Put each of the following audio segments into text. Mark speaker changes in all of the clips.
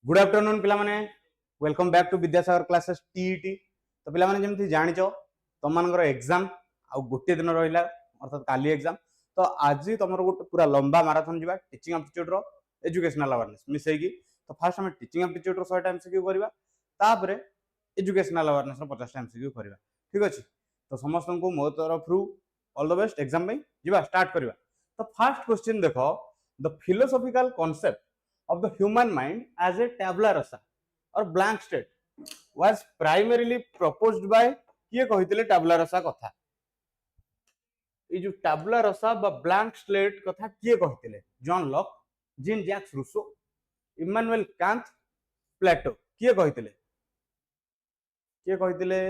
Speaker 1: Good afternoon पिला माने welcome back to Vidyasagar classes TET. तो पिला माने जेमति जानिचो तुम मानकर एग्जाम आ गोटे दिन रहिला अर्थात काली एग्जाम। तो आज तुमर गोटे पूरा लंबा मैराथन जीवा टीचिंग एप्टीट्यूड रो एजुकेशनल अवेयरनेस मिसेगी। तो फर्स्ट हम टीचिंग एप्टीट्यूड रो 100 टा एमसीक्यू करबा, तापरे एजुकेशनल अवेयरनेस रो 50 टा एमसीक्यू करबा। ठीक अछि। तो समस्त को मो तरफ रु ऑल द बेस्ट एग्जाम में जीवा स्टार्ट करबा। तो फर्स्ट क्वेश्चन देखो, the philosophical concept of the human mind as a tabula rasa or blank state was primarily proposed by किए कहितले tabula rasa कथा। ए जो tabula rasa बा blank slate कथा किए कहितले? John Locke, Jean Jacques Rousseau, Immanuel Kant, Plato. किए कहितले? किए कहितले?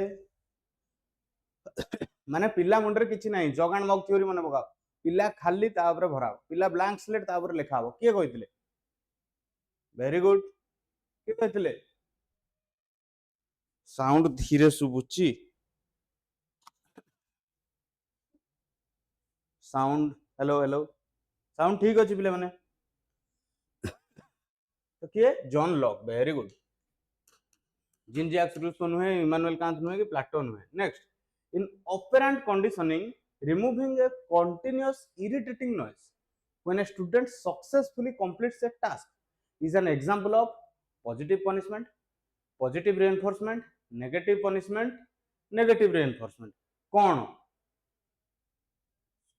Speaker 1: माने पिला मुंडरे किछि नाही, जगान मग थ्योरी मने पकाओ। पिला खाली ता ऊपर भराओ, पिला ब्लैंक स्लेट ता ऊपर लिखा हो। किए कहितले? Very good. किए कहितले? साउंड धीरे सुबुची, साउंड हेलो हेलो साउंड ठीक अच्छी पिले माने। तो किए? John Locke. Very good. Jean Jacques Rousseau नुहे, इमानुएल कांत नुहे कि प्लेटो नुहे। Next, in operant conditioning removing a continuous irritating noise when a student successfully completes a task is an example of positive punishment, positive reinforcement, negative punishment, negative reinforcement. कौन?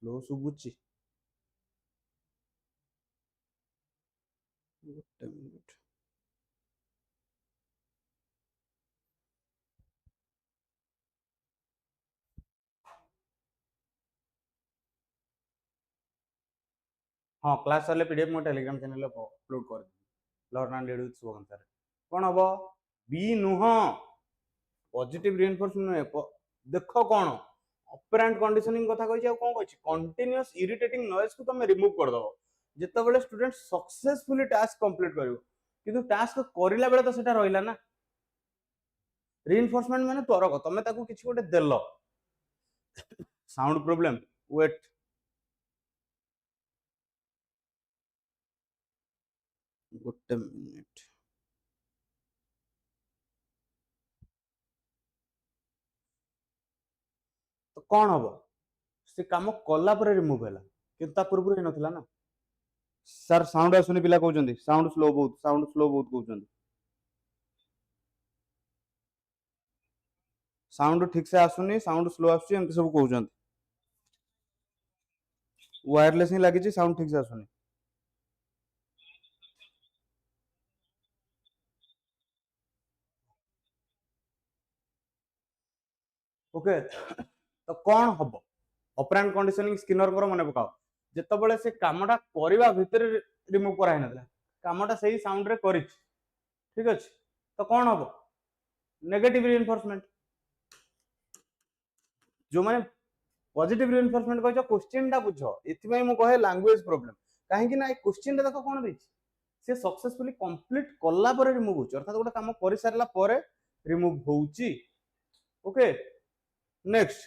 Speaker 1: Slow सुबुची, गोटे minute. हाँ, class सारे PDF मो Telegram channel upload कर learn and read with सुभकांता। कौन हम? B नुह, पॉजिटिव रिइंफोर्समेंट नुहे। देख कौन ऑपरेंट कंडीशनिंग कथा कहि आ कोन कहि कंटीन्यूअस इरिटेटिंग नॉइज को तुम रिमूव कर दो जेतेबेले स्टूडेंट सक्सेसफुली टास्क कंप्लीट करिवो। किंतु टास्क करिला बेले तो सेटा रहिला ना। रिइंफोर्समेंट माने तोरक तमे ताकू किछि गोटे देलो। Sound problem, wait. गोटे मिनिट। तो कौन हम? से काम कला पर रिमूव हैला, किंतु ता पूर्व ही नथिला ना। सर साउंड आसुनी, पिला कहउचंदी साउंड स्लो बहुत, साउंड स्लो बहुत कहउचंदी। साउंड ठीक से आसुनी, साउंड स्लो आसुची, एमती सब कहउचंदी। वायरलेस ही लागिची, साउंड ठीक से आसुनी। ओके। तो कौन हम? ऑपरेंट कंडीशनिंग स्किनर को मने पकाओ जेतेबेले से कामटा करबा भितर रिमूव करा है नथला, कामटा सही साउंड रे करिछ। ठीक अछि। तो कौन हम? Negative reinforcement. जो माने पॉजिटिव रिइंफोर्समेंट कहछ क्वेश्चन टा बुझो, एथिबे मु कहे लैंग्वेज प्रॉब्लम। काहे कि ना ए क्वेश्चन रे देखो कोन देछि, से सक्सेसफुली कंप्लीट कला पर रिमूव होछ, अर्थात गोटा काम करि सारला पर रिमूव होउची। ओके। नेक्स्ट,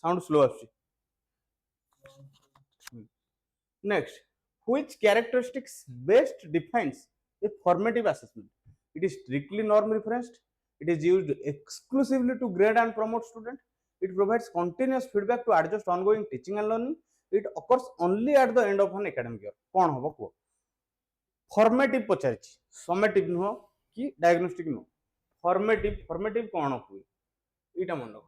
Speaker 1: साउंड स्लो आछि। Next, which characteristics best defines a formative assessment? It is strictly norm referenced. It is used exclusively to grade and promote student. It provides continuous feedback to adjust ongoing teaching and learning. It occurs only at the end of an academic year. कौन हम को? Formative पचारिछि, summative नुह कि diagnostic नुह। Formative, formative कौन हुए इटा मन रख।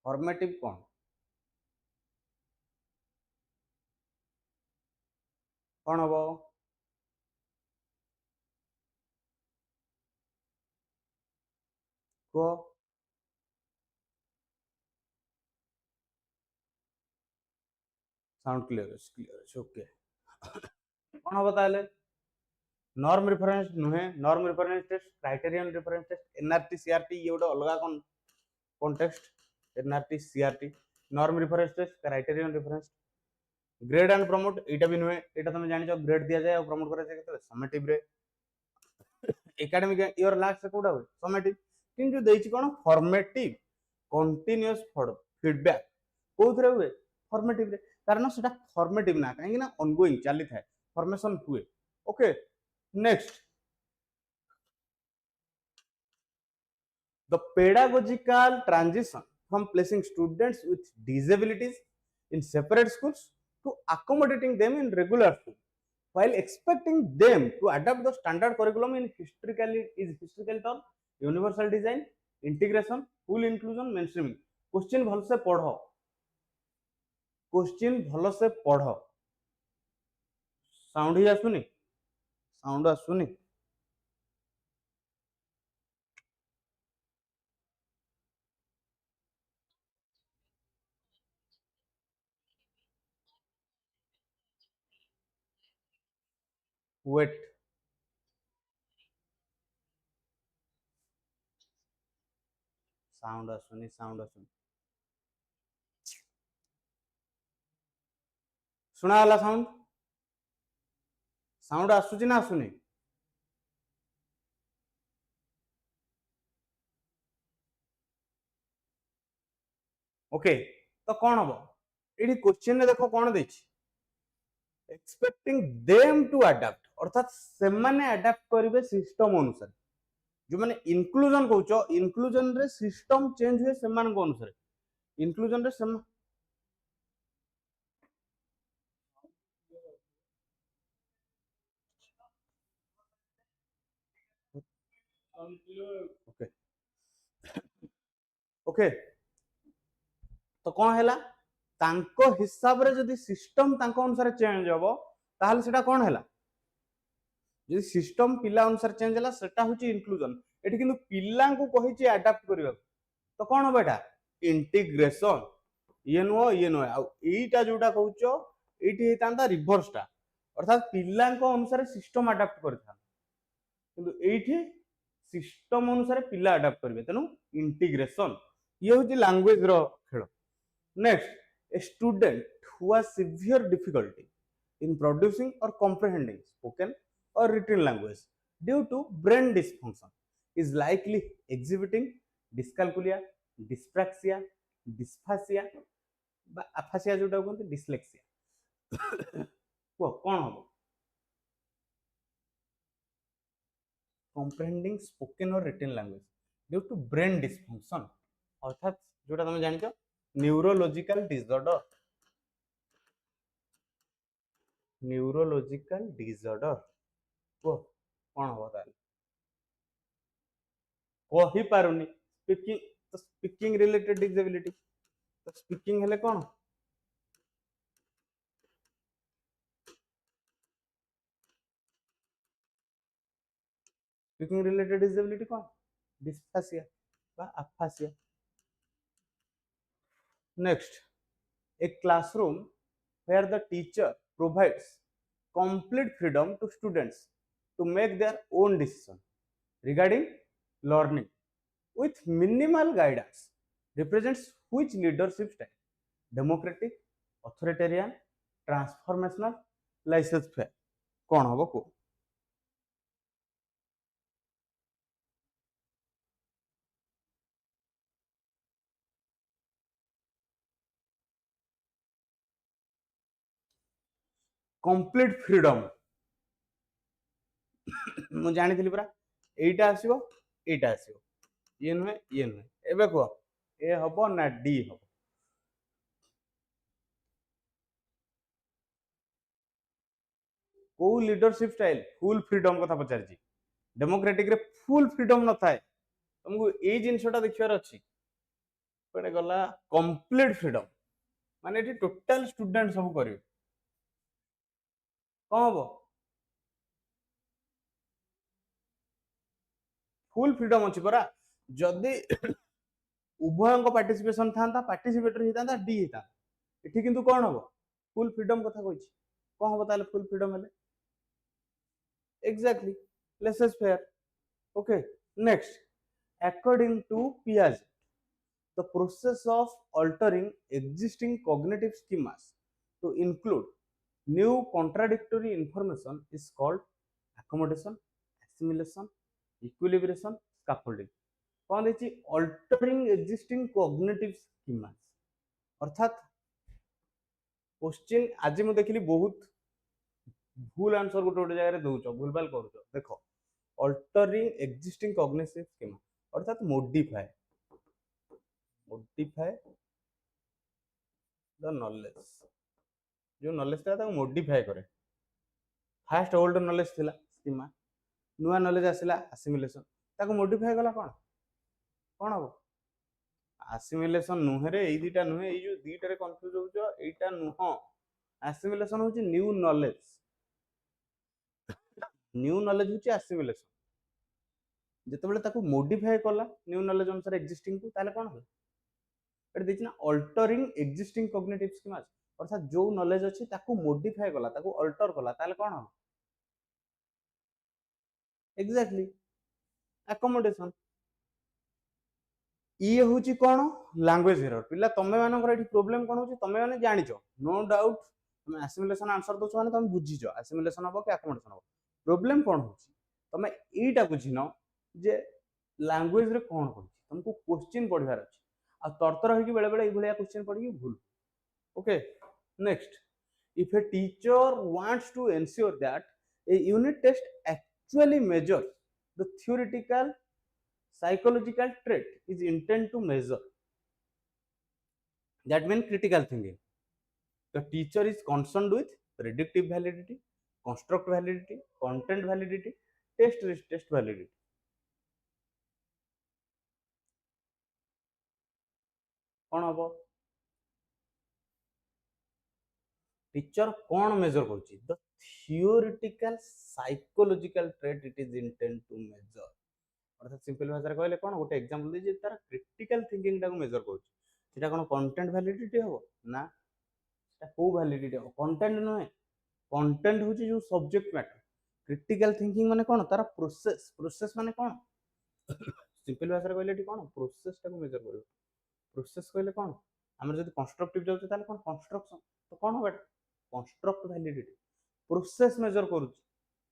Speaker 1: फॉर्मेटिव कौन? कौन हम? को साउंड क्लियर है। ओके। कौन हम ताले? नॉर्म रेफरेंस नुहे, norm reference test, criterion reference test, NRT CRT ये गोटे अलग context. NRT CRT, norm reference test, criterion reference. Grade and promote एटा भी नुहे, एटा तुम जानि छ ग्रेड दिया जाय और प्रमोट करा जाय केते समेटिव रे। एकेडमिक ईयर लास्ट कोडा होय समेटिव, किंतु देछि कोन फॉर्मेटिव कंटीन्यूअस फीडबैक कोथरे हुए फॉर्मेटिव रे। कारण सेटा फॉर्मेटिव ना कहीं ना ऑनगोइंग चली थाए फॉर्मेशन हुए okay next the pedagogical transition from placing students with disabilities in separate schools to accommodating them in regular school while expecting them to adapt the standard curriculum in historical term universal design integration full inclusion mainstreaming question भल से पढ़ question भल से पढ़ sound ही आसुनी sound आसुनी wait sound आसुनी सुना वाला sound sound आसुची ना आसुनी ओके तो कौन हम ये क्वेश्चन देखो कौन दे एक्सपेक्टिंग देम टू अडाप्ट अर्थात से माने अडाप्ट करेंगे सिस्टम अनुसार जो माने इंक्लूजन कहूच इंक्लूजन रे सिस्टम चेंज हुए से अनुसार इंक्लूजन रे से ओके ओके तो कौन है तांको हिसाब रे जदि सिस्टम तांको अनुसार चेंज होबो ताहले सेटा कौन है जदि सिस्टम पिला अनुसार चेंज हला सेटा होची इंक्लूजन एठी किंतु पिला को कहिची अडाप्ट करिवा तो कौन हो बेटा इंटीग्रेशन ये नो आ एटा जोटा कहउचो एठी हेतांता रिवर्सटा अर्थात पिला को अनुसार सिस्टम अडाप्ट करथा किंतु एठी सिस्टम अनुसार पिला अडाप्ट करिवे तनु इंटीग्रेशन ये होची लैंग्वेज रो खेल next a student who has severe difficulty in producing or comprehending spoken or written language due to brain dysfunction is likely exhibiting dyscalculia dyspraxia dysphasia বা aphasia जोटा कहते dyslexia को कौन हो comprehending spoken or written language due to brain dysfunction अर्थात जोटा तुम जानिछ neurological disorder को कौन हो ताले कहि पारुनी स्पीकिंग तो स्पीकिंग रिलेटेड डिसेबिलिटी तो स्पीकिंग हेले कौन स्पीकिंग रिलेटेड डिसेबिलिटी कौन डिस्फेसिया बा aphasia next a classroom where the teacher provides complete freedom to students to make their own decision regarding learning with minimal guidance represents which leadership style democratic authoritarian transformational laissez faire कौन हबो को complete freedom मु जानी परा एटा आसीबो एटा आसीबो ये नुहे एबे को ए हबो ना डी हबो को लीडरशिप स्टाइल फुल फ्रीडम कथा पचार छी डेमोक्रेटिक रे फुल फ्रीडम न थाए तुमको ए जिनसटा देखियार अछि पड़े गला कंप्लीट फ्रीडम माने एटी टोटल स्टूडेंट सब करिवे कौन हम फुल फ्रीडम अच्छी परा जदि उभय पार्टिसिपेशन था पार्टिसिपेटर होता डी होता ये किंतु कौन हम फुल फ्रीडम कथा कही कौन हम ताले फुल फ्रीडम हेले exactly laces fair okay next according to Piaget the process of altering existing cognitive schemas to include new contradictory information is called accommodation assimilation equilibration scaffolding कौन देखिए altering existing cognitive schemas अर्थात question आज मु देखली बहुत भूल answer गोटे गोटे जगह दौच भूल भाल कर देख अल्टरिंग एक्जिस्टिंग कॉग्निटिव स्कीमा अर्थात मोडिफाई द नॉलेज जो नॉलेज था मोडिफाई करे फास्ट ओल्ड नॉलेज थिला स्कीमा नुआ नॉलेज आसिला असिमिलेशन ताको मोडिफाई कला कौन हम असिमिलेशन नुहे रे दुटा नुहे जो दुटा कन्फ्यूज हो एटा नुह असिमिलेशन हूँ न्यू नॉलेज हूँ असिमिलेशन जितेबाला ताको मोडिफाई कला न्यू नॉलेज अनुसार एक्जिस्टिंग को ताले कौन होला एटा देछि ना अल्टरिंग एक्जिस्टिंग कॉग्निटिव स्कीमा अर्थात जो नॉलेज अछि ताको मोडिफाई कला ताको अल्टर कला ताले कौन होला एग्जैक्टली अकोमोडेशन ये हूँ कौन लैंग्वेज एरर पिला तमे मानकर एठी प्रॉब्लम कौन होची तमे माने जानिचो नो डाउट तमे असिमिलेशन आंसर दोछ माने तमे बुझिचो असिमिलेशन हबो कि अकोमोडेशन हबो प्रॉब्लम कौन होची तमे एटा बुझिनो जे लैंग्वेज रे कौन होची तुमको क्वेश्चन पढ़िबार अछि आ तरतर होई कि बेले बेले इभलिया क्वेश्चन पढ़ी भूल okay next if a teacher wants to ensure that a unit test actually measures the theoretical psychological trait is intended to measure that means critical thinking the teacher is concerned with predictive validity construct validity content validity test validity कौन हम teacher कौन measure करुच्ची the theoretical psychological trait it is intend to measure अर्थात simple भाषा कहले कौन गोटे example दे जे तार क्रिटिकल थिंकिंग टाको मेजर करुच्ची सेटा कौन कंटेंट वैलिडिटी हो ना सेटा को वैलिडिटी हो कंटेंट नुहे कंटेंट होची जो सब्जेक्ट मैटर क्रिटिकल थिंकिंग माने कौन तार प्रोसेस माने कौन सिंपल भाषा कहले एठी कौन प्रोसेस टाको मेजर करियो प्रोसेस कहले कौन आम जब कंस्ट्रक्टिव जाऊे ताले कौन कंस्ट्रक्शन तो कौन हम कंस्ट्रक्ट वैलिडिटी प्रोसेस मेजर करुच्ची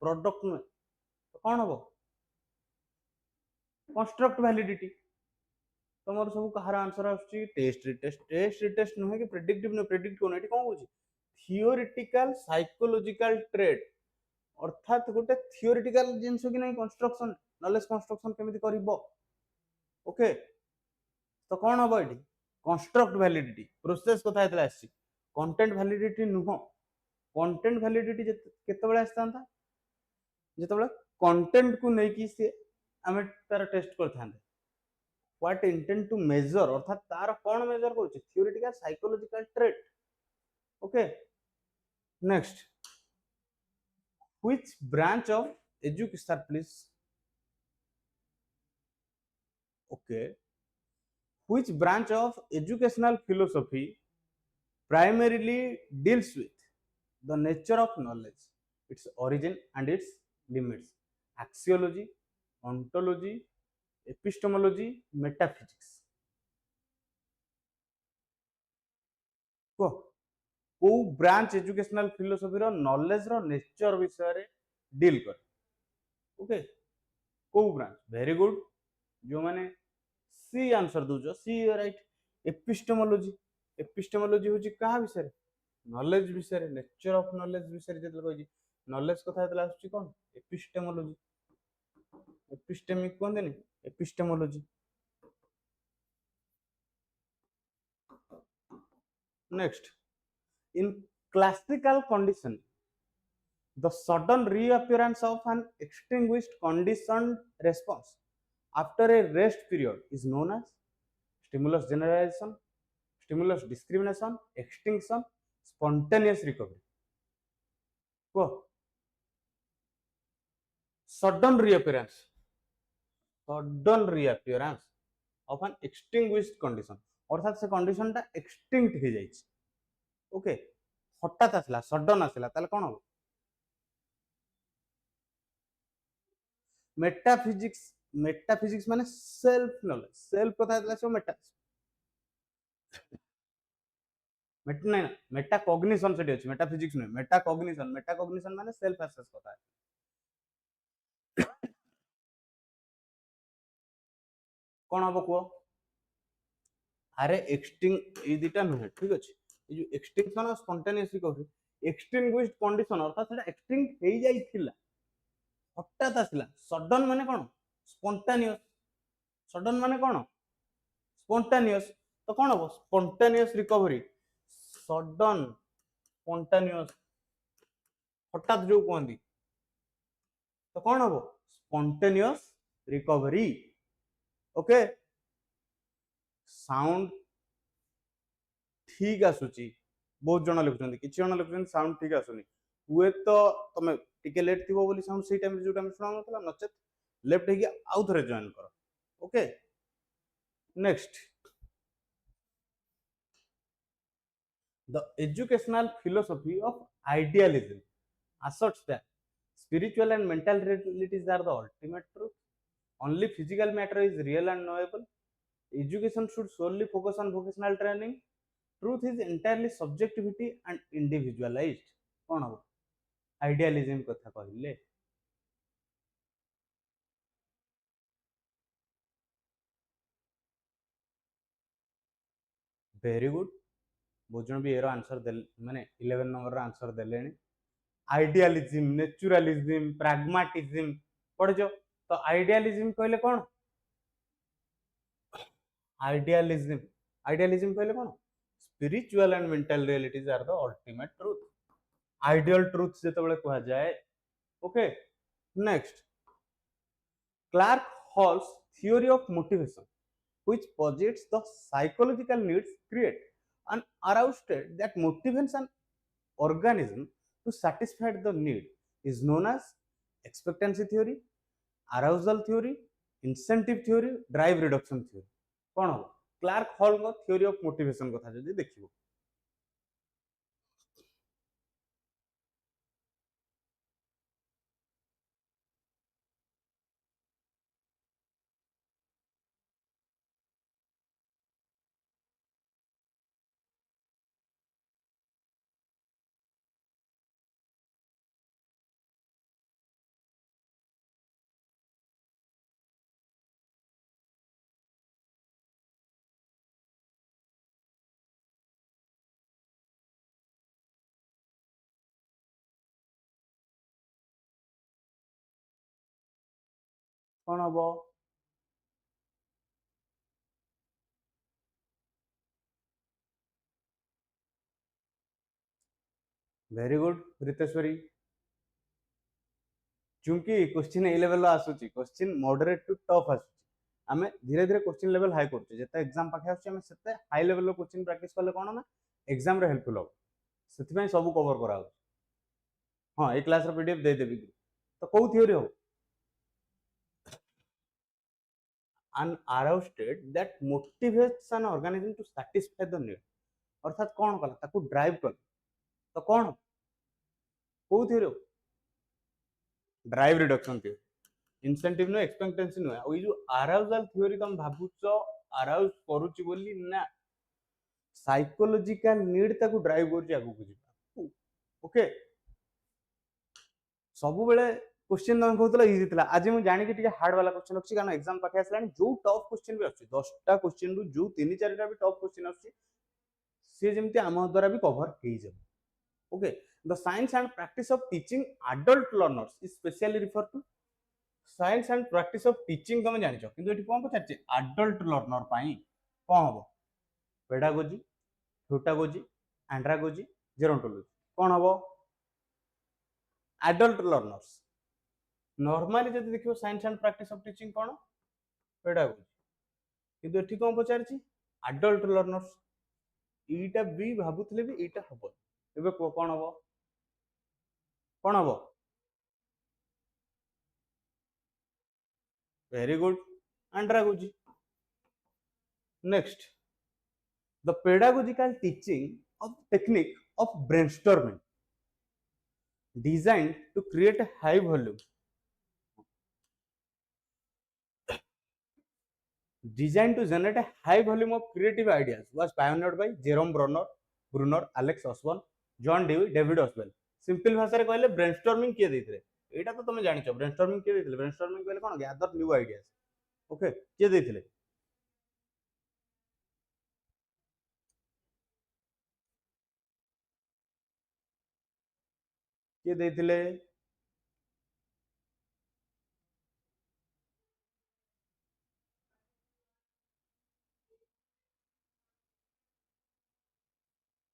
Speaker 1: प्रोडक्ट नुहे तो कौन हम कंस्ट्रक्ट वैलिडिटी तुम सब कहार आंसर आसुची टेस्ट नुहे कि प्रेडिक्टिव नुहे प्रेडिक्ट कौन ये कौन कौन थियोरिटिकल साइकोलॉजिकल ट्रेट अर्थात गोटे थियोरिटिकल जिनस कि नहीं कंस्ट्रक्शन नॉलेज कंस्ट्रक्शन केमिति करिवो ओके तो कौन हम ये कंस्ट्रक्ट वैलिडिटी प्रोसेस कथा हेतला आसी कंटेंट वैलिडिटी नुह कंटेंट वैलिडिटी केतेबेले आस्तांता जेतेबेले कंटेंट को नै कि से आमे तार टेस्ट करथांते व्हाट इंटेंड टू मेजर अर्थात तार कौन मेजर करूची theoretical psychological trait okay next which branch of education please okay which branch of educational philosophy primarily deals with the nature of knowledge, its origin and its limits? Axiology, ontology, epistemology, metaphysics. को branch educational philosophy रो knowledge रो nature विषय रे deal कर okay को branch very good जो माने C answer दो सी right epistemology होची कहा विषय नॉलेज विषय नेचर ऑफ नॉलेज विषय जेतल कहजी नॉलेज कथा हेतला आछी कोन एपिस्टेमोलॉजी एपिस्टेमिक कोन देनी epistemology next in classical condition the sudden reappearance of an extinguished conditioned response after a rest period is known as stimulus generation, stimulus discrimination, extinction, spontaneous recovery. Sudden reappearance of an extinguished condition अर्थात से condition टा extinct हो जाइए okay हठात आसला sudden आसला ताले कौन हो मेटाफिजिक्स माने सेल्फ नॉलेज सेल्फ कथा हेतला से मेटा नहीं मेटा कॉग्निशन सेठी अछि मेटाफिजिक्स नहीं मेटा कॉग्निशन माने सेल्फ असेस कथा कौन हम को अरे एक्सटिंग ये दुटा नुहे ठीक अच्छे ए जो एक्सटिंक्शन और स्पॉन्टेनियस रिकवरी एक्सटिंग्विश्ड कंडीशन अर्थात सेटा एक्सटिंक्ट हे जाइथिला हठात आसला सडन माने कोन स्पॉन्टेनियस सडन माने कोन स्पॉन्टेनियस तो कोन हो स्पॉन्टेनियस रिकवरी सडन स्पॉन्टेनियस हठात जो कहंदी तो कोन हो स्पॉन्टेनियस रिकवरी ओके साउंड ठीक आसुची बहुत जन लिखुଛନ୍ତି किछि जन लिखुଛନ୍ତି साउंड ठीक आसुनी हुए तो तमे टिके लेट थिबो बोली साउंड सेई टाइम जो टाइम सुना नथला नचेत लेफ्ट हेगी आउ थरे जॉइन करो okay next the educational philosophy of idealism asserts that spiritual and mental realities are the ultimate truth. Only physical matter is real and knowable. Education should solely focus on vocational training. Truth is entirely subjectivity and individualized. कौन हो idealism कथा कहले very good बोजन भी arrow answer दे माने 11 number रा answer देलेनी idealism naturalism pragmatism पढ़ जो तो आइडियलिज्म कहले कौन आइडियलिज्म आइडियलिज्म कहले कौन spiritual and mental realities are the ultimate truth ideal truth जेते बेले कहा जाए okay next Clark Hull's theory of motivation which posits the psychological needs create an aroused state that motivates an organism to satisfy the need is known as expectancy theory, arousal theory, incentive theory, drive reduction theory. कौन हो Clark hall को theory of motivation कथा जदि देखिबो कौन हबो very good रितेश्वरी चूंकि question ए level आसुची question moderate to tough आसुची आमे धीरे धीरे क्वेश्चन लेवल हाई करछे जेते एग्जाम पाखे आछे आमे सेते हाई लेवल रो क्वेश्चन प्रैक्टिस करले कोन ना एग्जाम रे हेल्पफुल हो सेति पई सब कवर करा हां ए क्लास रो पीडीएफ दे देबी तो को थ्योरी हो an aroused state that motivates an organism to satisfy the need अर्थात कौन कला ताकू ड्राइव कर तो कौन को theory drive reduction theory incentive no expectancy no ओइ जो अराउजल थ्योरी तुम भाबुचो अराउज करूची बोली ना साइकोलॉजिकल नीड ताकू ड्राइव करची आगु बुझी ओके सब बेले क्वेश्चन तुम कहूला इजी था आज मुझे जानी कि हार्ड वाला क्वेश्चन अच्छी कारण एग्जाम पाखे आसला जो टफ क्वेश्चन भी अच्छी 10टा क्वेश्चन रु जो 3-4टा भी टफ क्वेश्चन अच्छी सी जमी आम द्वारा भी कवर हो जाए okay the science and practice of teaching adult learners is specially refer to science and practice of teaching तुम जान कि कौन पचार एडल्ट लर्नर कौन हम पेडागोजी फ्यूटागोजी एंड्रागोजी जेरोंटोलॉजी कौन हम एडल्ट लर्नर्स नॉर्मली जब देखियो science and practice of teaching कौन पेडागोजी किंतु एठी कौन पचारछि एडल्ट लर्नर्स ईटा भी भाबुतले भी ईटा हबो एबे कौन हबो कौन हबो very good andragogy next the pedagogical teaching of technique of brainstorming designed to create a high volume designed to generate a high volume of creative ideas was pioneered by Jerome Bruner, Alex Osborne, John Dewey, David Oswell. Simple भाषा रे कहले brainstorming किए देथिले एटा तो तुम जानिछो brainstorming किए देथिले brainstorming कहले कोन गैदर न्यू आइडियाज ओके किए देथिले किए देथिले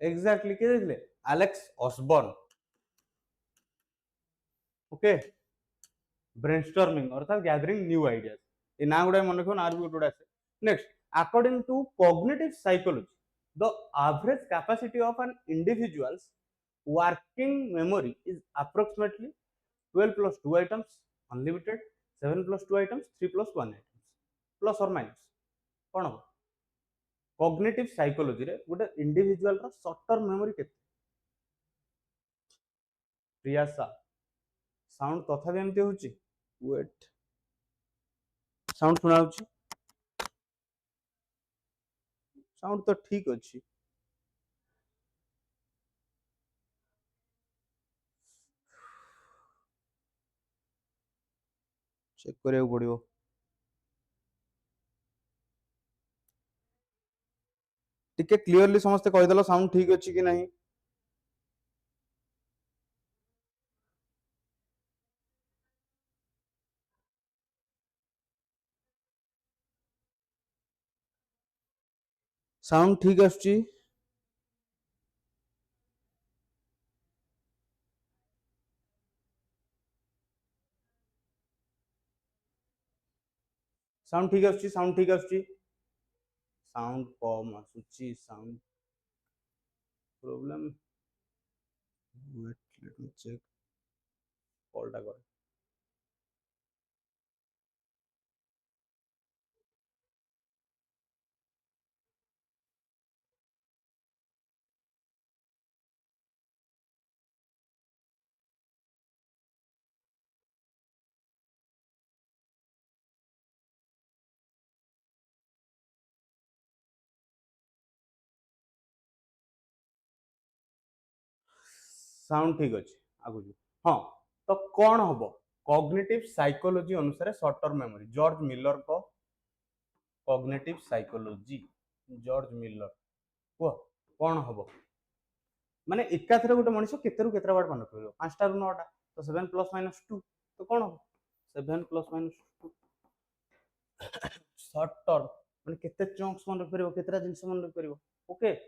Speaker 1: एग्जैक्टली किए देथिले एलेक्स ऑसबर्न ओके ब्रेनस्टॉर्मिंग अर्थात गैदरिंग न्यू आइडियाज ये ना गुडा मन रखो ना भी गुडा आसे next according to cognitive psychology the average capacity of an individuals working memory is approximately 12 plus 2 items unlimited 7 plus 2 items 3 plus 1 items plus or minus कौन हम कॉग्निटिव साइकोलॉजी रे गोटे इंडिविजुअल रो शॉर्ट टर्म मेमोरी केते Priyasa sound तथा एमती होची wait sound सुना होची साउंड तो ठीक अछि चेक करियो पड़ियो टिके क्लियरली समस्त कहि देलो साउंड ठीक अछि कि नहीं साउंड ठीक आछी साउंड ठीक आछी साउंड ठीक आछी साउंड कम आछी sound problem wait let me check call टा कर साउंड ठीक अछि आगु हां तो कौन हबो कॉग्निटिव साइकोलॉजी अनुसार short term memory George Miller को कॉग्निटिव साइकोलॉजी जॉर्ज मिलर को कौन हबो माने एकाथरे गोटे मनुष्य केतेरु केतरा बार मन करियो 5 टा रु 9 टा तो 7 प्लस माइनस 2 तो कौन हबो 7 प्लस माइनस 2 शॉर्ट टर्म माने केते चंक्स मन करियो केतरा जिंस मन करियो okay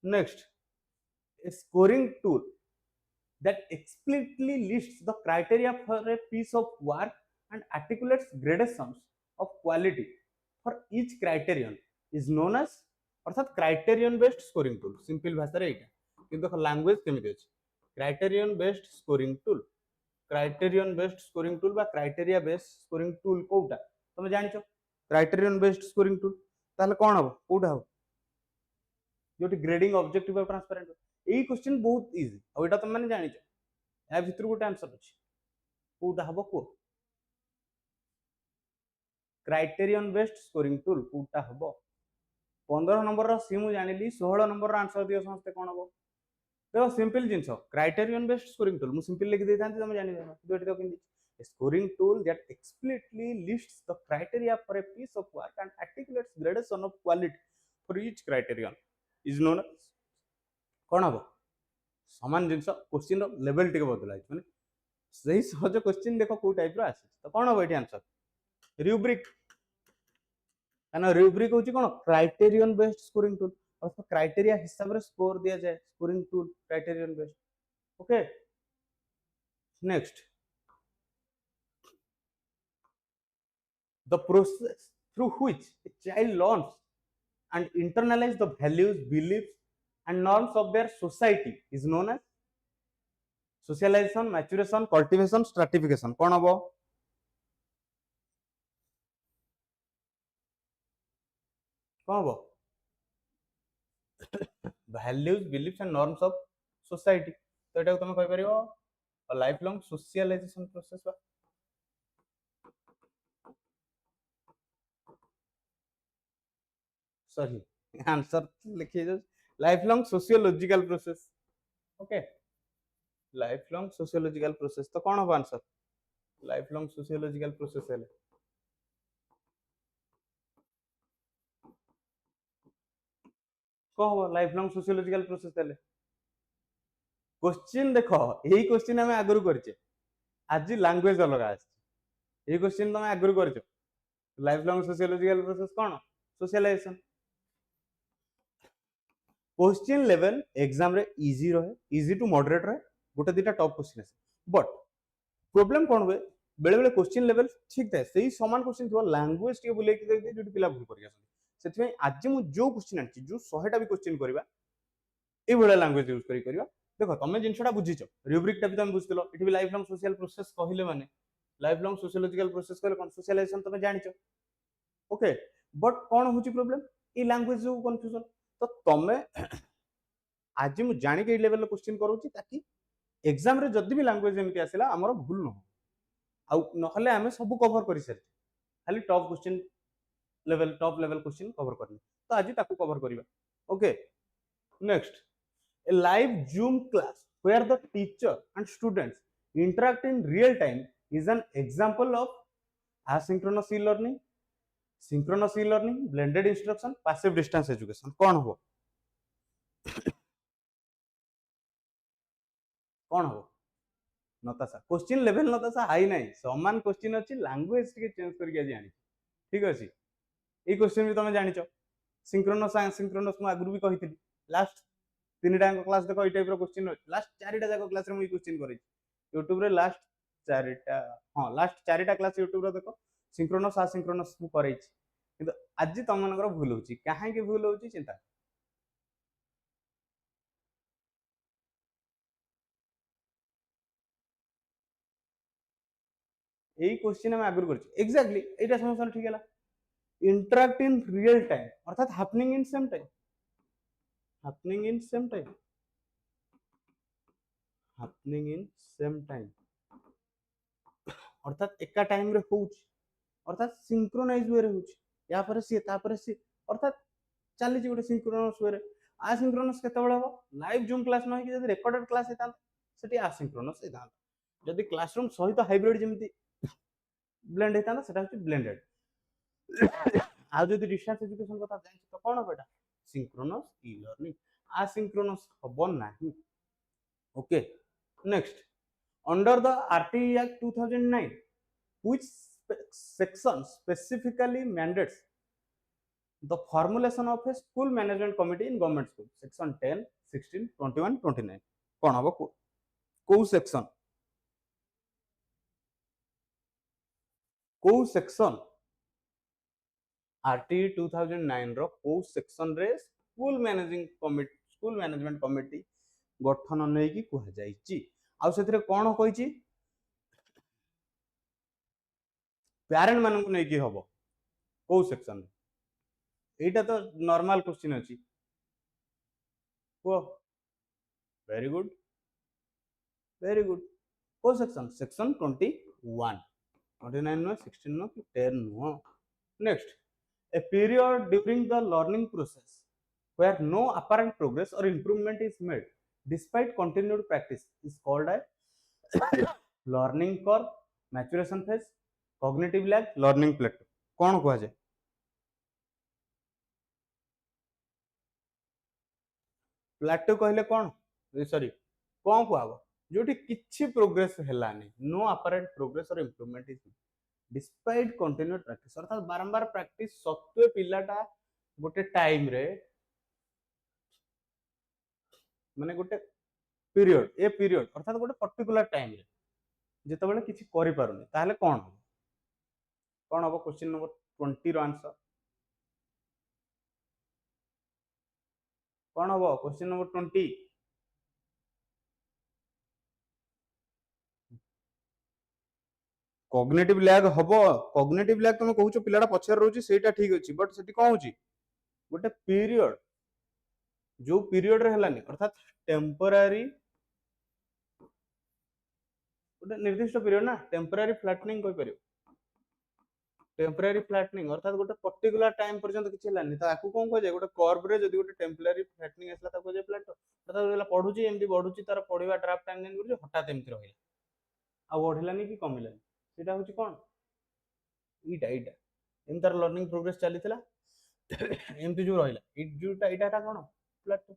Speaker 1: next a scoring tool that explicitly lists the criteria for a piece of work and articulates gradations of quality for each criterion is known as अर्थात criterion based scoring tool simple भाषा रे एटा किंतु language केमिति अछि criterion based scoring tool criterion based scoring tool बा criteria based scoring tool कोउटा तुम जानिछो criterion based scoring tool ताले कोन हबो कोउटा हबो जोटी ग्रेडिंग ऑब्जेक्टिव और ट्रांसपेरेंट एई क्वेश्चन बहुत इजी आ एटा तुम माने जानिछो या भितर गोटे आंसर अछि कोउटा हबो को क्राइटेरियन बेस्ड स्कोरिंग टूल कोउटा हबो 15 नंबर रो सी मु जानिली 16 नंबर रो आंसर दियो समस्त कोन हबो देखो सिंपल जिंस क्राइटेरियन बेस्ड स्कोरिंग टूल मु सिंपल लिख देई थांती तुम जानि देबा जोटी तो किंदी a scoring tool that explicitly lists the criteria for a piece of work and articulates gradation of quality for each criterion is known as कोन हबो समान जिंस क्वेश्चन रो level टिके बदला माने सही सहज क्वेश्चन देखो को टाइप रो आसे तो कोन हबो एठी आंसर रुब्रिक काना रुब्रिक होची कोन क्राइटेरियन बेस्ड स्कोरिंग टूल और क्राइटेरिया हिसाब रे स्कोर दिया जाए scoring tool criterion based okay next the process through which a child learns and internalize the values beliefs and norms of their society is known as socialization maturation cultivation stratification कौन हबो कौन हबो values beliefs and norms of society तो एटा तुम कहि परियो life long socialisation process बा sorry answer लिखिए जो life long sociological process okay life long sociological process तो कौन हबो answer life long sociological process है कौन हबो लाइफ लॉन्ग सोशियोलॉजिकल प्रोसेस है क्वेश्चन देखो यही क्वेश्चन आम आगु करचे आज लैंग्वेज अलग ये क्वेश्चन तुम आगु कर लाइफ लॉन्ग सोशियोलॉजिकल प्रोसेस कौन सोशलाइजेशन क्वेश्चन लेवल एग्जाम रे इजी रहे इजी टू मॉडरेट रहे गोटे दुटा टॉप क्वेश्चन आसे बट प्रॉब्लम कौन हुए बेले बेले क्वेश्चन लेवल ठीक थाए सही समान क्वेश्चन थो लैंग्वेज टे बुले जो पिला भूल कर आज मुझे जो क्वेश्चन आनी जो 100टा भी क्वेश्चन करवा ये लैंग्वेज यूज कर देख तुम जिनसा बुझीच रूब्रिक टा भी तुम बुझल ये लाइफ लॉन्ग सोशल प्रोसेस कहले माने लाइफ लॉन्ग सोशियोलॉजिकल प्रोसेस कहले कौन सोशलाइजेशन तुम जानिच ओके बट कौन होची प्रॉब्लम ये लैंग्वेज जो कंफ्यूजन तो तुम आज मुझे जानिक ये लेवल क्वेश्चन करूची ताकि एग्जाम रे जदी भी लैंग्वेज एमती आसिला हमर भूल न हो नहले आमे सब कवर कर सारी खाली top question top level question cover करनी तो आज ताकू कवर करबा okay next a live Zoom class where the teacher and students interact in real time is an example of asynchronous e-learning, synchronous e-learning, blended instruction, passive distance education. कौन हो कौन हो Natasha question level Natasha high नहीं समान question अच्छी language टिके change करके आज जानी ठीक अछि ए क्वेश्चन भी तुम जानिच सिंक्रोनस एसिंक्रोनस मु आगु भी कहितली लास्ट 3टा क्लास देखो ये टाइप रो क्वेश्चन लास्ट 4टा जाको क्लास रे मु क्वेश्चन करी YouTube रे लास्ट 4टा हां लास्ट 4टा क्लास YouTube रे देखो सिंक्रोनस एसिंक्रोनस मु करै छी किंतु आज तुम मनकर भूल होची काहे के भूल होची चिंता यही क्वेश्चन हम आगु कर एक्जाक्टली एटा समस्या ठीक है इंटरैक्ट इन रियल टाइम अर्थात happening in same time happening in same time happening in same time अर्थात एका टाइम रे होउछ अर्थात सिंक्रोनाइज वे रे होउछ या पर सी तापर सी अर्थात चली जी गोटे सिंक्रोनस वे रे आसिंक्रोनस केते बेले हो लाइव जूम क्लास न कि जदी रिकॉर्डेड क्लास हेता सेठी आसिंक्रोनस हेता जदी क्लासरूम सहित हाइब्रिड जेमती ब्लेंड हेता सेटा होची ब्लेंडेड आ जदी डिस्टेंस एजुकेशन कथा जानि तो कोन बेटा सिंक्रोनस ई लर्निंग आसिंक्रोनस हबो नाही okay next under the RTE act 2009 which section specifically mandates the formulation of a school management committee in government school section 10 16 21 29 कोन हबो को सेक्शन आरटीई 2009 रो को सेक्शन रे स्कूल मैनेजमेंट कमिटी गठन नै की कह जाईची आ सेथरे कोन कहिची पेरेंट मान को नहीं हम कौ सेक्शन एटा तो नॉर्मल क्वेश्चन अच्छी वेरी गुड कौ section section 21 29 no 16 no 10 no next a period during the learning process where no apparent progress or improvement is made despite continued practice is called a learning curve maturation phase cognitive lag learning plateau कौन कह जाए Plato कहले कौन sorry कौन कहब जो किछि progress हेलानी no apparent progress और improvement is despite continued practice अर्थात बारंबार प्रैक्टिस सत्वे पिलाटा गोटे टाइम रे माने गोटे पीरियड ए पीरियड अर्थात गोटे पर्टिकुलर टाइम रे जेते बेले किछि करि पारुनी ताहले कोन हो कौन हम क्वेश्चन नंबर 20 रो आंसर कौन हम क्वेश्चन नंबर 20 कॉग्निटिव लैग हबो कॉग्निटिव लैग तुम कहूछ पिलाटा पछर रहउची सेटा ठीक अछि बट सेठी कोन होची गोटे पीरियड जो पीरियड रे हलानी अर्थात टेम्पररी गोटे निर्दिष्ट पीरियड ना टेम्पररी फ्लैटनिंग कहि परियो टेम्पररी फ्लैटनिंग अर्थात गोटे पर्टिकुलर टाइम पर्यंत किछि हलानी त आकु कोन कह जाय गोटे कर्व रे जदी गोटे टेम्पररी फ्लैटनिंग आसला त कह जाय प्लाटो अर्थात वेला पढुची एमदी बढुची तार पढिबा ड्राफ्ट टाइम दिन गुरु हठात एमती रहिला आ बढ़िलानी कि कमिलानी सेटा होची कोन इटा एम तार लर्निंग प्रोग्रेस चली थिला एमती जो रहिला इट जोटा इटा कोन प्लाटो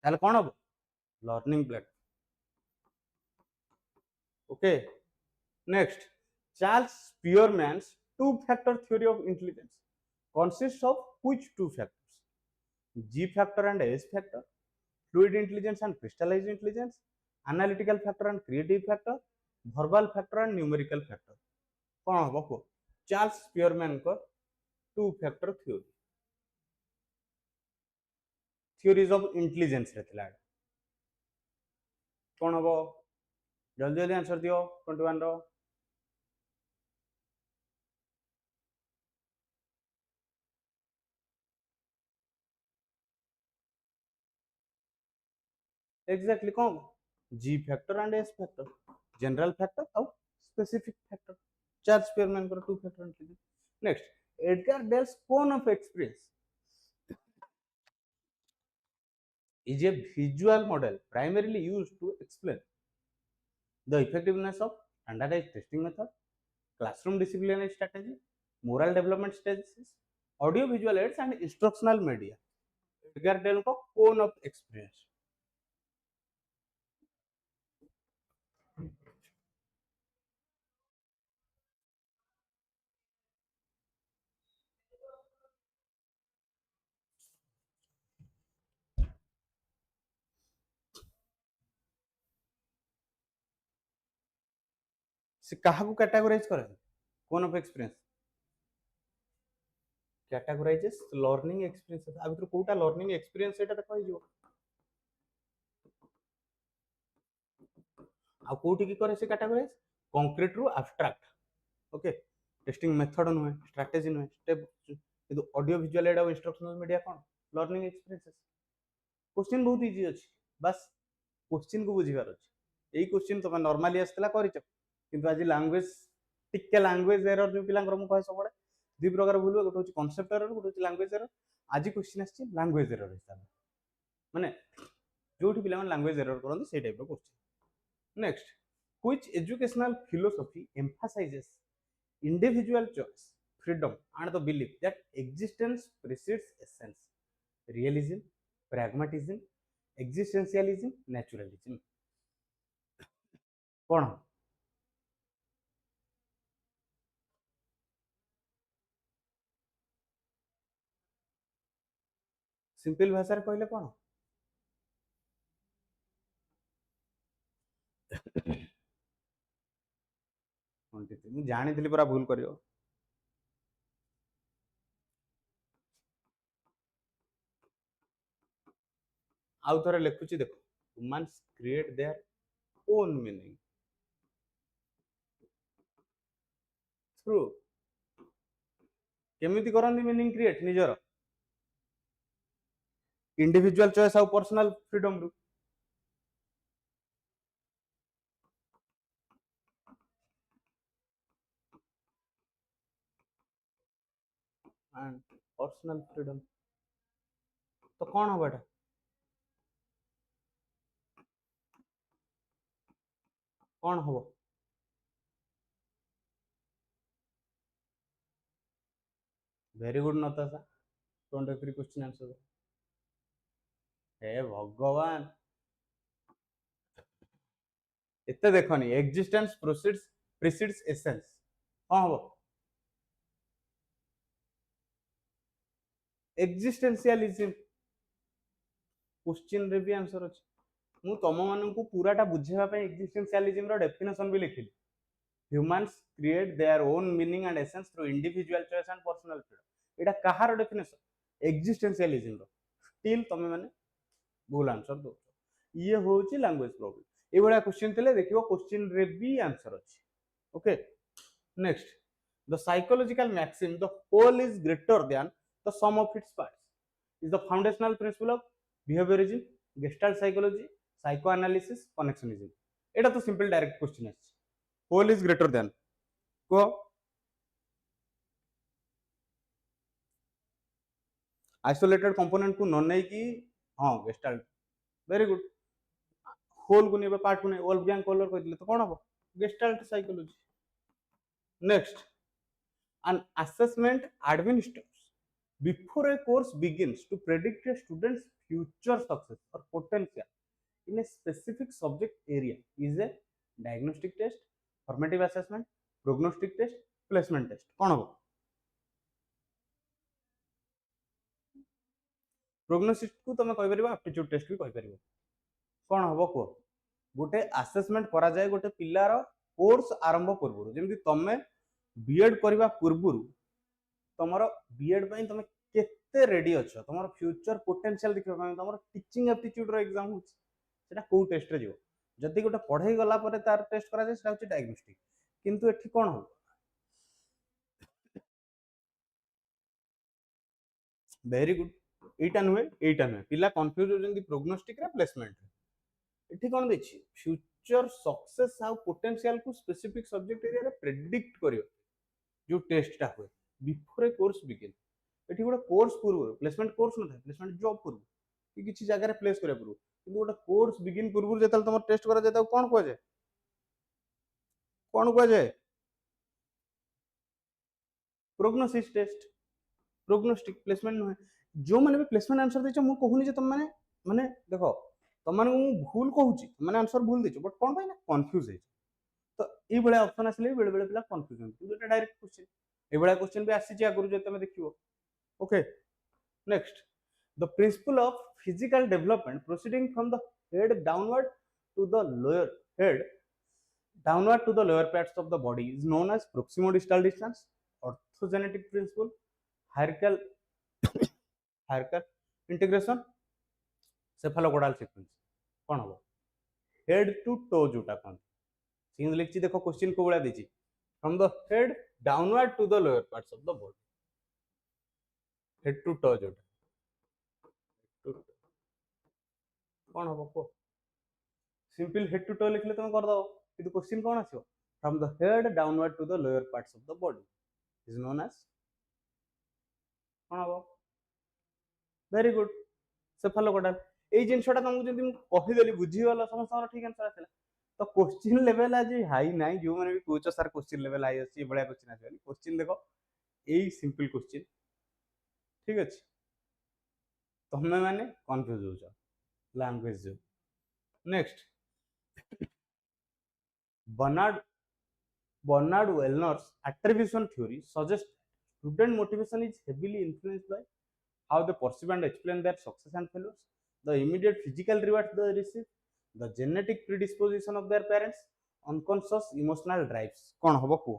Speaker 1: ताले कोन हो learning platform. Okay. Next, Charles स्पीयरमैन्स two factor theory of intelligence consists of which two factors? G factor and S factor, fluid intelligence and crystallized intelligence, analytical factor and creative factor, verbal factor and numerical factor. कौन हम को Charles Spearman को two factor theory theories of intelligence रे थिला कौन हम जल्दी जल्दी आंसर दियो 21 रो एग्जैक्टली कौन G factor and S factor general factor और स्पेसिफिक फैक्टर चार्ल्स स्पीयरमैन को two factor intelligence. Next, Edgar Dale's cone of experience is a visual model primarily used to explain the effectiveness of standardized testing method, classroom disciplinary strategy, moral development strategies, audio visual aids and instructional media. Edgar Dale को cone of experience से कहा को categorise करे cone of experience categorises learning experience आ भीतर कोटा learning experience एटा देखो हिजो आ कोठी की करे से कैटेगराइज कंक्रीट रु एब्स्ट्रैक्ट. ओके. टेस्टिंग मेथड नुहे स्ट्रेटजी नुहे स्टेप किंतु ऑडियो विजुअल एड और इंस्ट्रक्शनल मीडिया कोन लर्निंग एक्सपीरियंसेस. क्वेश्चन बहुत इजी अछि बस क्वेश्चन को बुझिबार अछि एई क्वेश्चन तो नॉर्मली आस्तला करिछ किंतु आज लैंग्वेज टिके लैंग्वेज एरर जो पिलांगर मु कहे सबडे दुई प्रकार भूल गोटे हूँ कनसेप्ट एरर गोटे हूँ लैंग्वेज एरर. आज क्वेश्चन आछि लैंग्वेज एरर हिसाब माने जोठी पिला मन लैंग्वेज एरर करन से टाइप रो question. Next, which educational philosophy emphasizes individual choice, freedom and the belief that existence precedes essence? Realism, pragmatism, existentialism, naturalism. कौन सिंपल भाषा रे कहले कौन ମୁଁ ଜାଣିଥିଲି ପୁରା ଭୁଲ କରିବ. ଆଉ ଥରେ ଲେଖୁଛି ଦେଖ humans create their own meaning through କେମିତି କରନ୍ତି meaning create ନିଜର individual choice ଆଉ personal freedom ରୁ and personal freedom तो कौन हबा एटा कौन हबो very good Natasha 23 question answer हे भगवान एते देखनी एक्जिस्टेंस प्रीसीड्स एसेंस कौन हबो एक्जिस्टेंशियलिज्म क्वेश्चन रे भी आंसर अछि मु तम माननकु पूराटा बुझेबा पय एक्जिस्टेंशियलिज्म रो डेफिनेशन भी लिखिली. Humans create their own meaning and essence through individual choice and personal freedom. Etah Kahar definition existentialism row still तमे माने भूल आंसर दो ये होची लैंग्वेज प्रॉब्लम ए बडा क्वेश्चन तले देखियो क्वेश्चन रे भी आंसर अछि. Okay. Next, the psychological maxim the whole is greater than the sum of its parts is the foundational principle of behaviorism, gestalt psychology, psychoanalysis, connectionism. एटा तो सिंपल डायरेक्ट क्वेश्चन अछि whole is greater than को isolated component को न नै की हां gestalt very good whole को नेबे पार्ट को नै वोल्फगैंग कलर कह दिले तो कोन हो gestalt psychology. Next, an assessment administers before a course begins to predict a student's future success or potential in a specific subject area is a diagnostic test, formative assessment, prognostic test, placement test. कौन हो? Prognostic को तुम कहि परिबो, aptitude test भी कहि परिबो. कौन हबो को? गोटे असेसमेंट करा जाए गोटे पिलार कोर्स आरंभ पूर्व जमी तुम बीएड करने पूर्व तुम बीएड पई तुम केते रेडी अच्छ तुम फ्यूचर पोटेंशियल देखा तुम टीचिंग एप्टीट्यूड एग्जाम होता कौ टेस्ट रे जीव जदि गोटे पढ़ाई गला पर तार टेस्ट करा जाए सेटा डायग्नोस्टिक किंतु एठी कोन हो वेरी गुड एटा नुहे पिला कंफ्यूज होजंदी प्रोग्नोस्टिक रे प्लेसमेंट एठी कोन देछि फ्यूचर सक्सेस आ पोटेंशियल को स्पेसिफिक सब्जेक्ट एरिया रे प्रेडिक्ट करियो जो टेस्ट टा हुए बिफोर ए कोर्स बिगिन एठी गोटे कोर्स पूर्व प्लेसमेंट कोर्स न था प्लेसमेंट जॉब पूर्व कि किछि जगह रे प्लेस करे पूर्व किंतु गोटे कोर्स बिगिन पूर्व जेतल तुम टेस्ट करा जाय कोन को जाय प्रोग्नोसिस टेस्ट प्रोग्नोस्टिक प्लेसमेंट नुहे जो माने भी प्लेसमेंट आंसर देछ मु कहूनी जे तुम माने देखो तुम माने मु भूल कहूची माने आंसर भूल देछ बट कोन भाई ना कंफ्यूज है तो ई बळे ऑप्शन आसले बेले बेले पिला कंफ्यूज हो किंतु एटा डायरेक्ट क्वेश्चन ए बळे क्वेश्चन भी आसी जे आगुरु जे तुम देखियो okay next the principle of physical development proceeding from the head downward to the lower head downward to the lower parts of the body is known as proximo-distal distance, orthogenetic principle, hierarchical integration, cephalocaudal sequence. कौन हो head to toe जोटा कौन single लिखछि देखो question को बड़ा देछि from the head downward to the lower parts of the body head to toe जोटा कौन हो को सिंपल हेड टू टो लिखले तुम कर दो किंतु क्वेश्चन कौन आछो from the head downward to the lower parts of the body is known as कौन हो वेरी गुड सेफालोकोडाल ए जिनसटा तुमको जदी कहि देली बुझी वाला समस्त ठीक आंसर आछला तो क्वेश्चन लेवल आज हाई नाइ जो माने भी coach sir question level high अछि बडा क्वेश्चन आछली क्वेश्चन देखो ए सिंपल क्वेश्चन ठीक अछि तमे माने कंफ्यूज हो जाओ लैंग्वेज जो next Bernard Wellner's attribution theory suggests student motivation is heavily influenced by how they perceive and explain their success and failures, the immediate physical rewards they receive, the genetic predisposition of their parents, unconscious emotional drives. कौन हबो को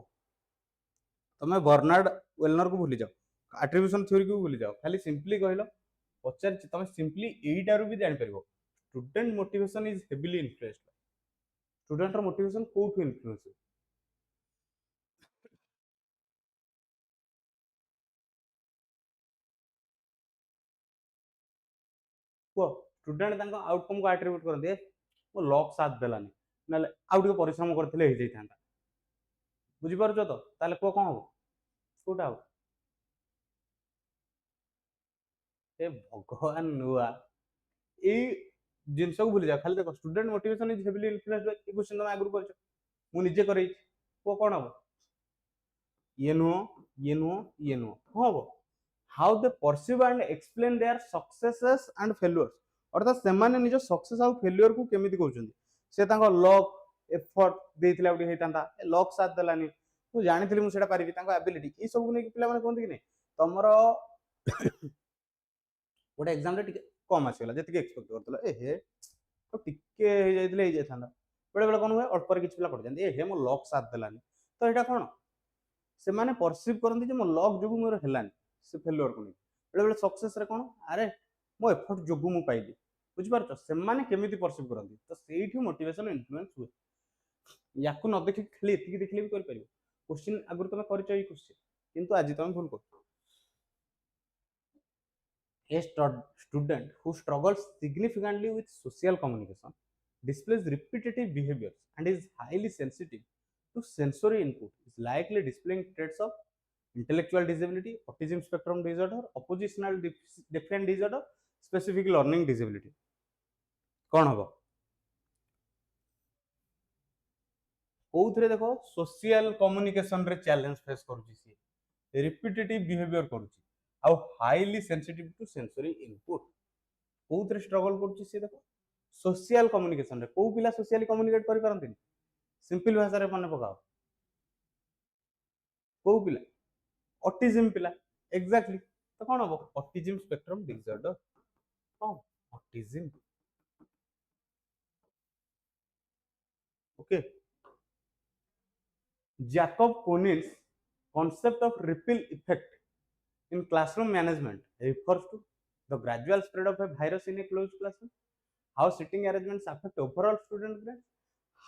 Speaker 1: तमे Bernard वेलनर को भूली जाओ attribution theory को भूली जाओ खाली सिंपली कहलो पचार तमे सिंपली एटारू भी जानि परबो student motivation is heavily influenced student motivation कोठु इन्फ्लुएंस को स्टूडेंट तांको आउटकम को एट्रिब्यूट करते मो लक साथ देलानी नाले आउ टिके परिश्रम करथिले हे जाइथांता बुझी पारुछो तो ताले को कोन हो कोटा हो ए भगवान नुआ ए जिनस को भूली जा खाली देखो student motivation is heavily influenced by question तुम आगु करछ मु निजे करई को कोन हो ये नो हो how they perceive and explain their successes and failures अर्थात से माने निज सक्सेस आ फेल्युअर को केमिति कहउछन से तांको लक एफर्ट देथिला उडी हेतांता लक साथ देलानी मु जानिथिली मु सेटा पारिबी तांको एबिलिटी ई सब नै पिला माने कोन कि नै तमरो गोटे एग्जाम रे टिके कम आसीगला जति एक्सपेक्ट करतला ए हे तो टिके हे जाइथिले हे जाइथांदा बेले बेले कोन हुए अल्प पर किछ पिला पड़ जांदी ए हे मो लक साथ देलानी तो एटा कोन से माने परसीव करंदी जे मो लक जोगु मोर हेलानी से फेल्युअर को बेले बेले सक्सेस रे कोन अरे मो एफर्ट जोगु मु पाइली बुझ पारछ से माने केमिति परसीव करंदी तो सेठी मोटिवेशन इन्फ्लुएंस हुए याकु न देखि खाली एतिकी देखले भी कर परिबो क्वेश्चन अगर तुम करछ ई क्वेश्चन किंतु आज तुम भूल कर A student who struggles significantly with social communication displays repetitive behaviors and is highly sensitive to sensory input is likely displaying traits of intellectual disability, autism spectrum disorder, oppositional defiant disorder, specific learning disability. कौन हम कौन देखो social communication रे challenge face करुच्ची सी repetitive behaviour करुच्ची ଆଉ highly sensitive to sensory input कोउथरे स्ट्रगल करछि से देखो सोशल कम्युनिकेशन रे को पिला सोशली कम्युनिकेट करि परंती सिंपल भाषा रे मन पकाओ को पिला ऑटिज्म पिला एग्जैक्टली तो कौन हम ऑटिज्म स्पेक्ट्रम डिसऑर्डर कौन autism okay Jacob Kounin's concept of ripple effect in classroom management refers to the gradual spread of a virus in a closed classroom, how sitting arrangements affect overall student grades,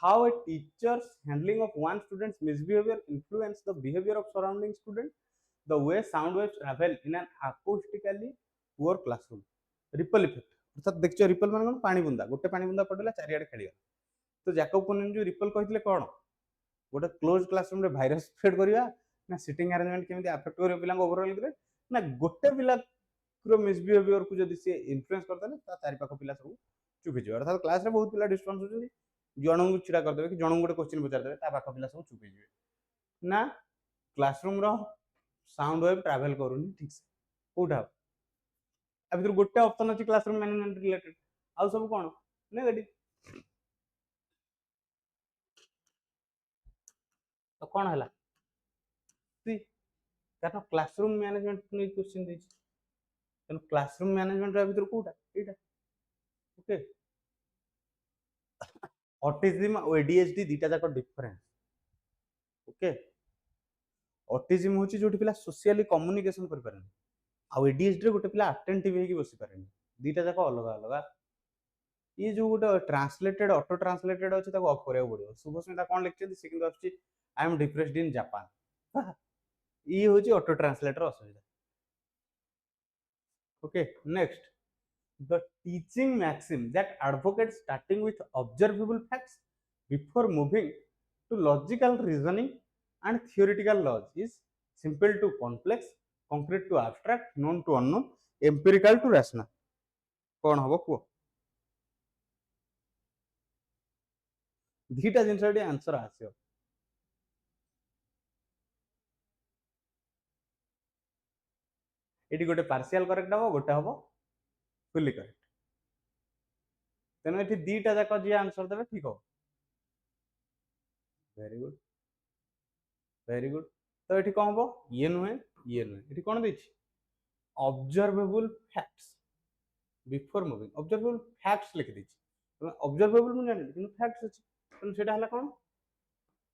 Speaker 1: how a teacher's handling of one student's misbehavior influence the behavior of surrounding students, the way sound waves travel in an acoustically poor classroom. Ripple effect अर्थात देखिए ripple मान कौन पानी बुंदा गोटे पानी बुंदा पड़ला चारिआडे खेलिया तो Jacob कोनिल जो रिपल कहथिले कोन गोटे क्लोज क्लासरूम रे भाइरस स्प्रेड करिया ना सिटिंग अरेंजमेंट केमिति अफेक्ट करियो पिला ओवरऑल ग्रेड ना गोटे पिला रो मिसबिहेवियर को जदी से इन्फ्लुएंस करता ता चारि पाख पिला सब चुप हिजो अर्थात क्लास रे बहुत पिला डिस्टर्बेंस होजनी जनन को छिड़ा कर देबे कि जनन गोटे क्वेश्चन पचार देबे ता पाख पिला सब चुप हिजो ना क्लासरूम रो साउंड वेव ट्रैवल करूनी ठीक से कोठा अब भीतर गोटे ऑप्शन अछि क्लासरूम मैनेजमेंट रिलेटेड आ सब कोन नेगेटिव तो कौन है सी कारण क्लासरूम मैनेजमेंट नहीं क्वेश्चन देछि तेन क्लासरूम मैनेजमेंट रा भीतर कोटा एटा ओके ऑटिज्म और एडीएचडी दीटा जाक डिफरेंस ओके ऑटिज्म होची जोटी पिला सोशली कम्युनिकेशन कर पारन आ एडीएचडी रे गोटे पिला अटेंटिव हेकी बसी पारन दीटा जाक अलग अलग ये जो गोटे ट्रांसलेटेड ऑटो ट्रांसलेटेड अछि ताको ऑफ करे पड़ियो शुभस्मिता कोन लिखछि से किंतु आछि I am depressed in Japan ये होची ऑटो ट्रांसलेटर असुविधा okay next the teaching maxim that advocate starting with observable facts before moving to logical reasoning and theoretical laws is simple to complex concrete to abstract known to unknown empirical to rational कौन हबो को दीटा जिनस answer आसियो ये गोटे partial correct हम गोटे हम fully correct तेणु ये दीटा जाक जी आंसर देवे ठीक हो वेरी गुड वेरी गुड तो ये कौन हम ये नुहे ये कौन the observable facts before moving observable facts लिखि देछि ऑब्जर्वेबल मु जानि किंतु फैक्ट्स अछि तेणु सेटा हला कोन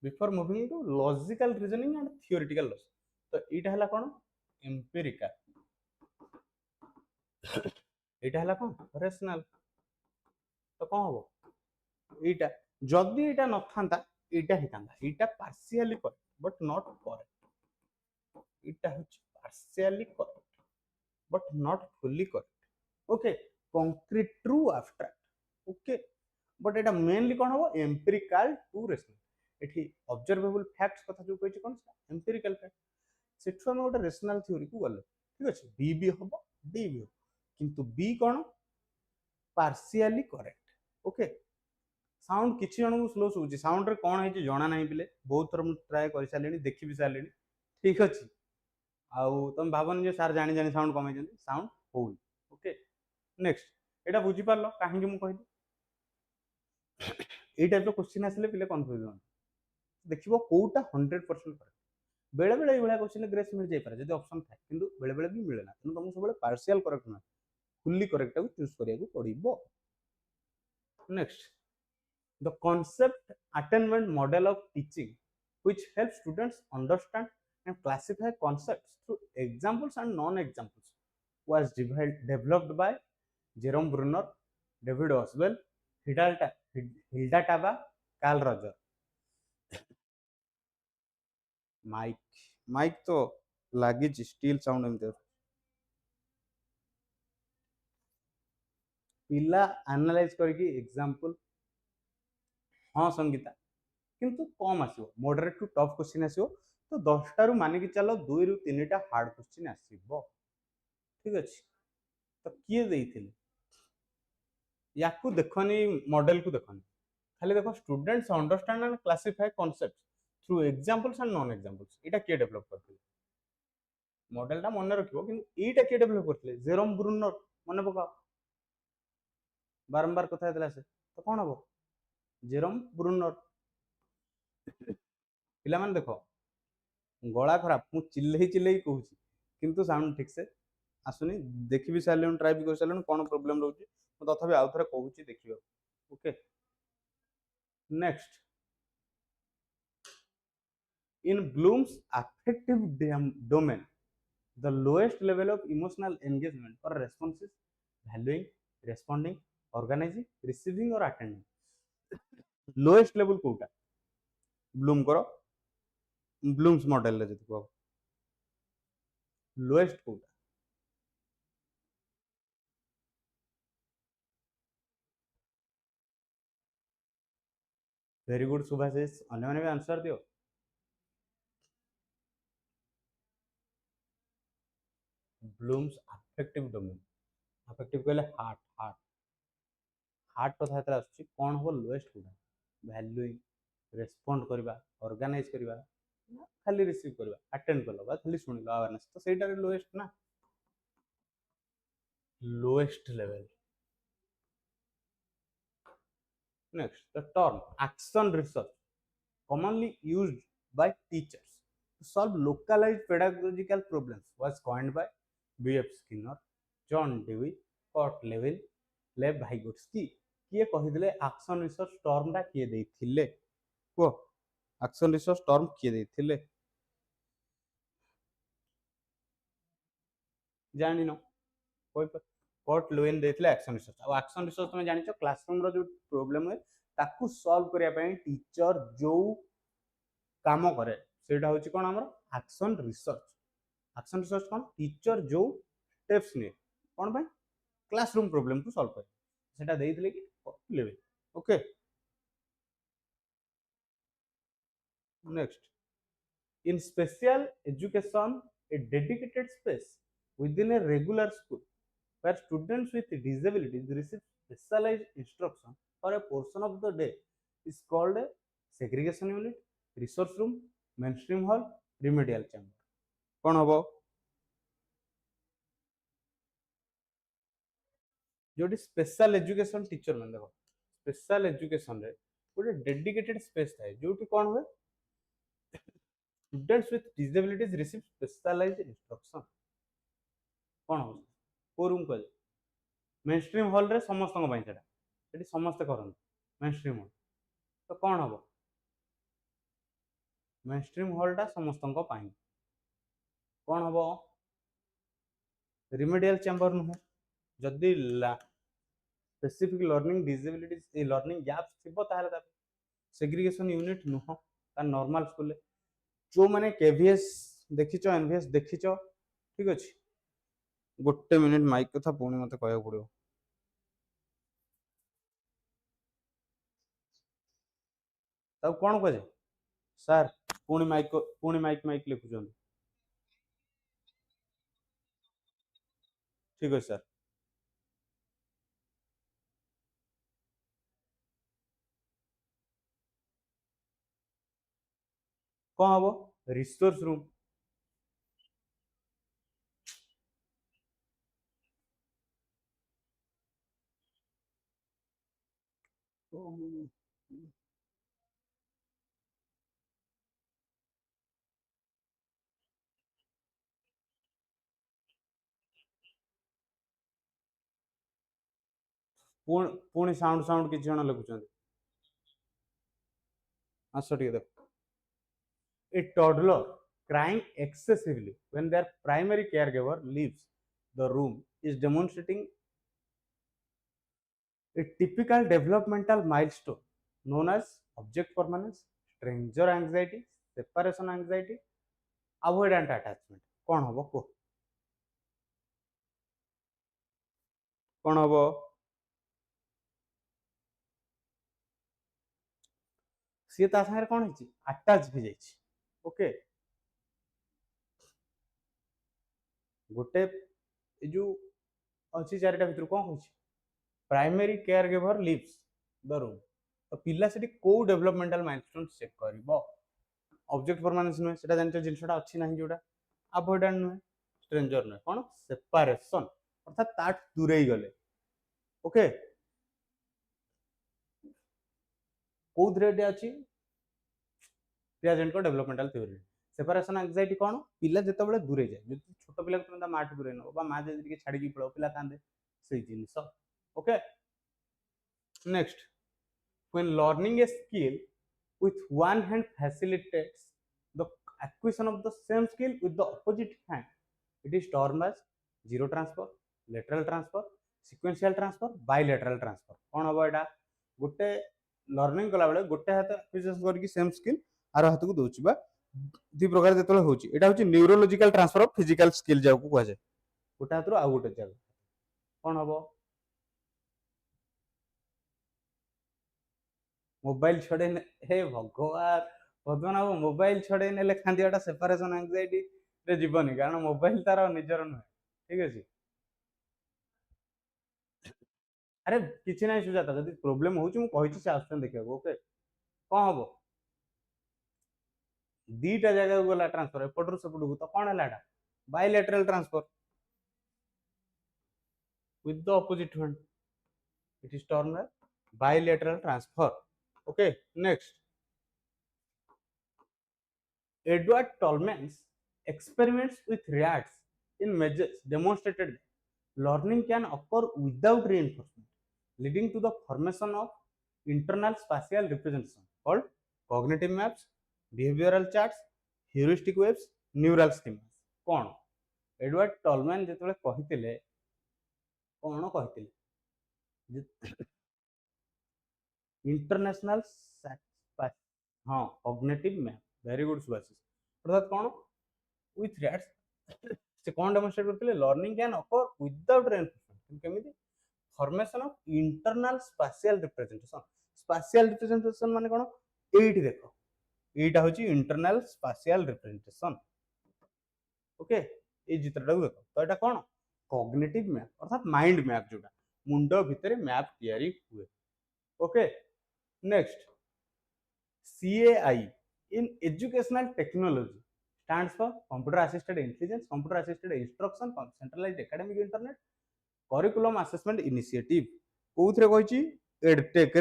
Speaker 1: before moving to logical reasoning and theoretical laws तो एटा हला कोन एम्पिरिकल एटा हला कोन रेशनल तो कौन हम एटा जदि एटा न थांता एटा हितांता एटा partially correct but not correct एटा होची partially correct but not fully correct okay concrete true abstract okay but Etah mainly कौन हम एम्पिरिकल टू रेशनल एठी ऑब्जर्वेबल फैक्ट्स कथा जो कहछि कोन एम्पिरिकल फैक्ट सेठु हम गोटे रेशनल थ्योरी को गले ठीक अछि बी भी हम डी भी किंतु बी कौन पार्शियली करेक्ट ओके साउंड किछि जन को स्लो सुबुची साउंड रे कोन है जना नहीं पिले बहुत थर मु ट्राई कर सालेनी देखि भी सालेनी ठीक अछि आउ तुम भावन जे सर जानी जानी साउंड कमाई जंती साउंड होल ओके नेक्स्ट एटा बुझी पारलो काहे कि मु कहली ए टाइप रो क्वेश्चन आसले पिले कंफ्यूजन देखिबो कोटा 100% करेक्ट बेले बेले एभला क्वेश्चन ग्रेस मिल जाय पारे जदी ऑप्शन थाए किंतु बेले बेले भी मिले ना तनु तुम सब पार्शियल करेक्ट ना फुल्ली करेक्ट को चूज करिया को पड़िबो next the concept attainment model of teaching which helps students understand and classify concepts through examples and non-examples was developed by Jerome Bruner, David Oswell, Hilda Taba, Carl Roger. Mike तो लगी steel sound एमते पिला analyse करके example हाँ संगीता किंतु कम आसो moderate to tough question आसो तो 10 रु मानिक चलो 2 रु 3 टा हार्ड क्वेश्चन आसीबो ठीक अछि तो किए देइथिले याकू देखनी मॉडल को देखनी खाली देखो students understand and classify concepts through examples and non examples एटा के डेवलप करथिले मॉडलटा मन रखिबो कि एटा के डेवलप करथिले जेरोम ब्रूनर मन पका बारंबार कथा हेतला से तो कोन हबो जेरोम ब्रूनर पिला मान देखो गला खराब मु चिल्लै चिल्लै कहूची किंतु साउंड ठीक से आसुनी देखि भी सारले ट्राई भी कर सारले कोन प्रॉब्लम रहउची मु तथापि आउ थरे कहूची देखियो okay next in Bloom's affective domain the lowest level of emotional engagement or response is valuing responding organizing receiving or attending lowest level कोटा ब्लूम करो ब्लूम्स मॉडल रे जति को लोएस्ट कोटा वेरी गुड सुभाषिष अन्य माने भी आंसर दियो ब्लूम्स अफेक्टिव डोमेन अफेक्टिव कहले हार्ट हार्ट हार्ट कथा हेतरा आछि कोन हो लोएस्ट कोटा वैल्यूइंग रेस्पोंड करबा ऑर्गेनाइज करबा खाली रिसीव करबा अटेंड करबा बा खाली सुनिबा अवेयरनेस तो सेटा रे लोएस्ट ना lowest level next the term action research commonly used by teachers to solve localized pedagogical problems was coined by B.F. Skinner, John Dewey, Kurt Lewin, Lev Vygotsky किए कहिदिले action research term टा किए देथिले को action research term किए देथिले जानि न कोइ cut lion देथिले action research आ action research तुम जानि छ क्लासरूम रो जो प्रॉब्लम है ताकू सॉल्व करिया पई टीचर जो काम करे सेटा होची कोन हमर एक्शन रिसर्च कोन टीचर जो स्टेप्स ने कोन भाई क्लासरूम प्रॉब्लम को सॉल्व करे सेटा देथिले कि level okay next in special education a dedicated space within a regular school where students with disabilities receive specialized instruction for a portion of the day is called a segregation unit resource room mainstream hall remedial chamber कौन हबो जोटी special education teacher मन देखो special education रे गोटे dedicated space थाए जोटी कौन हुए students with disabilities receive specialized instruction कौन हो को रूम को मेनस्ट्रीम हॉल रे समस्त को सेटा सेठी समस्त करन मेनस्ट्रीम हॉल तो कौन हबो मेनस्ट्रीम हॉल टा समस्त को पाई कौन हबो रिमेडियल चैम्बर नु जदी स्पेसिफिक लर्निंग डिसेबिलिटीज ए लर्निंग गैप्स थिबो ताहले सेग्रीगेशन यूनिट नु ता नॉर्मल स्कूल जो माने केवीएस देखिचो एनवीएस देखिचो ठीक अछि गोटे मिनिट माइक कथा पुणी मते कहया पड़ियो तब कोन कहे सर पुणी माइक लिखु जन ठीक अछि सर कोन हबो रिसोर्स रूम पुणी साउंड साउंड कि जण लिखुचंदी आसो ठीक देख a toddler crying excessively when their primary caregiver leaves the room is demonstrating a typical developmental milestone known as object permanence, stranger anxiety, separation anxiety, avoidant attachment. कौन हबो को कौन हबो सी ता संगे कौन हिची अटैच भी जाइछि ओके गोटे ए जो अछि चारटा भितर कौन होछि primary care giver leaves the room तो पिला सेठी को डेवलपमेंटल माइलस्टोन चेक करबो ऑब्जेक्ट परमानेंस नुहे सेटा जानचो जिनसटा अछि नाही जोटा अवॉइडेंट नुहे स्ट्रेंजर नुहे कौन सेपरेशन अर्थात ताठ दूरे गले ओके कौन अच्छी पियाजेंट डेवलपमेंटल थ्योरी सेपरेशन एंजाइटी कौन पिला जिते दूरे जाए छोट पिला तुम माँ दूरे नब माँ जब छाड़ी पड़ो पिला कांदे से जिनिस okay next when learning a skill with one hand facilitates the acquisition of the same skill with the opposite hand it is termed as zero transfer lateral transfer sequential transfer bilateral transfer कौन हम यहाँ गोटे learning कला बेले गोटे हाथ acquisition करके same skill are हाथ को दउछि बा दि प्रकार जेतले होछि एटा होछि neurological transfer of physical skill जाको कहै छै गोटे हाथ रो आ गोटे जाको कौन हबो मोबाइल छड़े हे भगवान भगवान अब मोबाइल छड़े नेले खांदियाटा सेपरेशन एंजाइटी रे जीवनी कारण मोबाइल तार निजर नुहे ठीक अछि अरे किछि नै सुजाता जदि प्रॉब्लम होछि मु कहि छी से आसन देखियो ओके कोन हबो दीटा जगह गला ट्रांसफर एपटरू सेपटू तो कौन है bilateral transfer with the opposite hand it is termed as bilateral transfer okay next Edward Tolman's experiments with rats in measures demonstrated that learning can occur without reinforcement leading to the formation of internal spatial representation called cognitive maps behavioral charts heuristic waves neural schemas कौन Edward tall man जेतले कहितिले कौन कहितिले international हाँ cognitive map very good Subhashish अर्थात कौन with rats से कौन demonstrate करथिले learning can occur without reinforcement केमिति formation of internal spatial representation माने कौन एठी देखो एटा होची इंटरनल स्पाशियल रिप्रेजेंटेशन ओके ए चित्रटा देखो तो एटा कौन कॉग्निटिव मैप अर्थात माइंड मैप जोटा मुंड भितर मैप तैयारी हुए okay next CAI in educational technology stands for computer assisted intelligence computer assisted instruction centralized academic internet curriculum assessment initiative कोउथरे कहिची एडटेक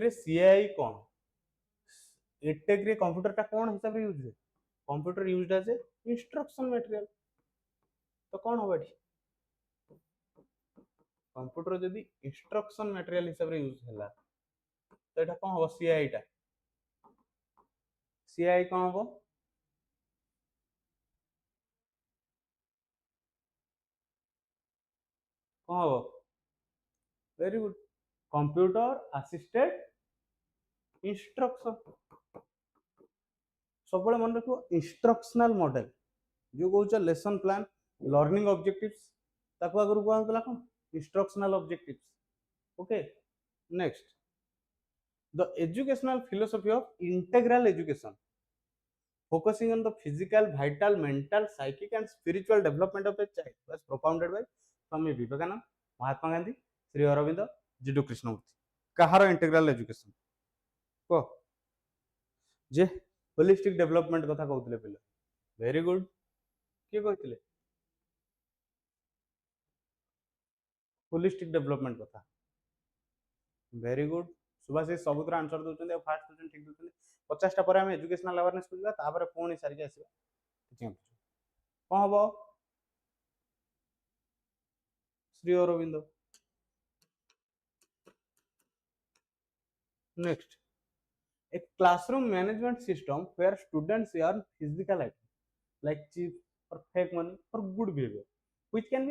Speaker 1: रे CAI कौन एडटेक रे कंप्यूटर टा कौन हिसाब रे यूज है computer used as a instruction material तो कौन होबा कंप्यूटर जदि इंस्ट्रक्शन मटेरियल हिसाब रे यूज हैला तो एटा कौन हो CAI टा CAI कौन हो कौन हो very good computer assisted instruction सब मन रखो इंस्ट्रक्शनल मॉडल जो कहूँ लेसन प्लान लर्निंग ऑब्जेक्टिव्स ताको आगु कहला कौन instructional objectives okay next the educational philosophy of integral education focusing on the physical vital mental psychic and spiritual development of a child was propounded by Swami Vivekananda Mahatma Gandhi Shri Aurobindo Jiddu Krishnamurti कहार integral education को जे holistic development कथा कहउतले पिला very good के कहउतले holistic development कथा very good Subhashish सबुतर answer दउछन फास्ट क्वेश्चन ठीक दउछन 50 टा पर हम एजुकेशनल अवेयरनेस करबा तापर पुणी सारी के आसीबा ठीक कोन हबो Shri Aurobindo next a classroom management system where students earn physical items like chips or fake money for good behavior which can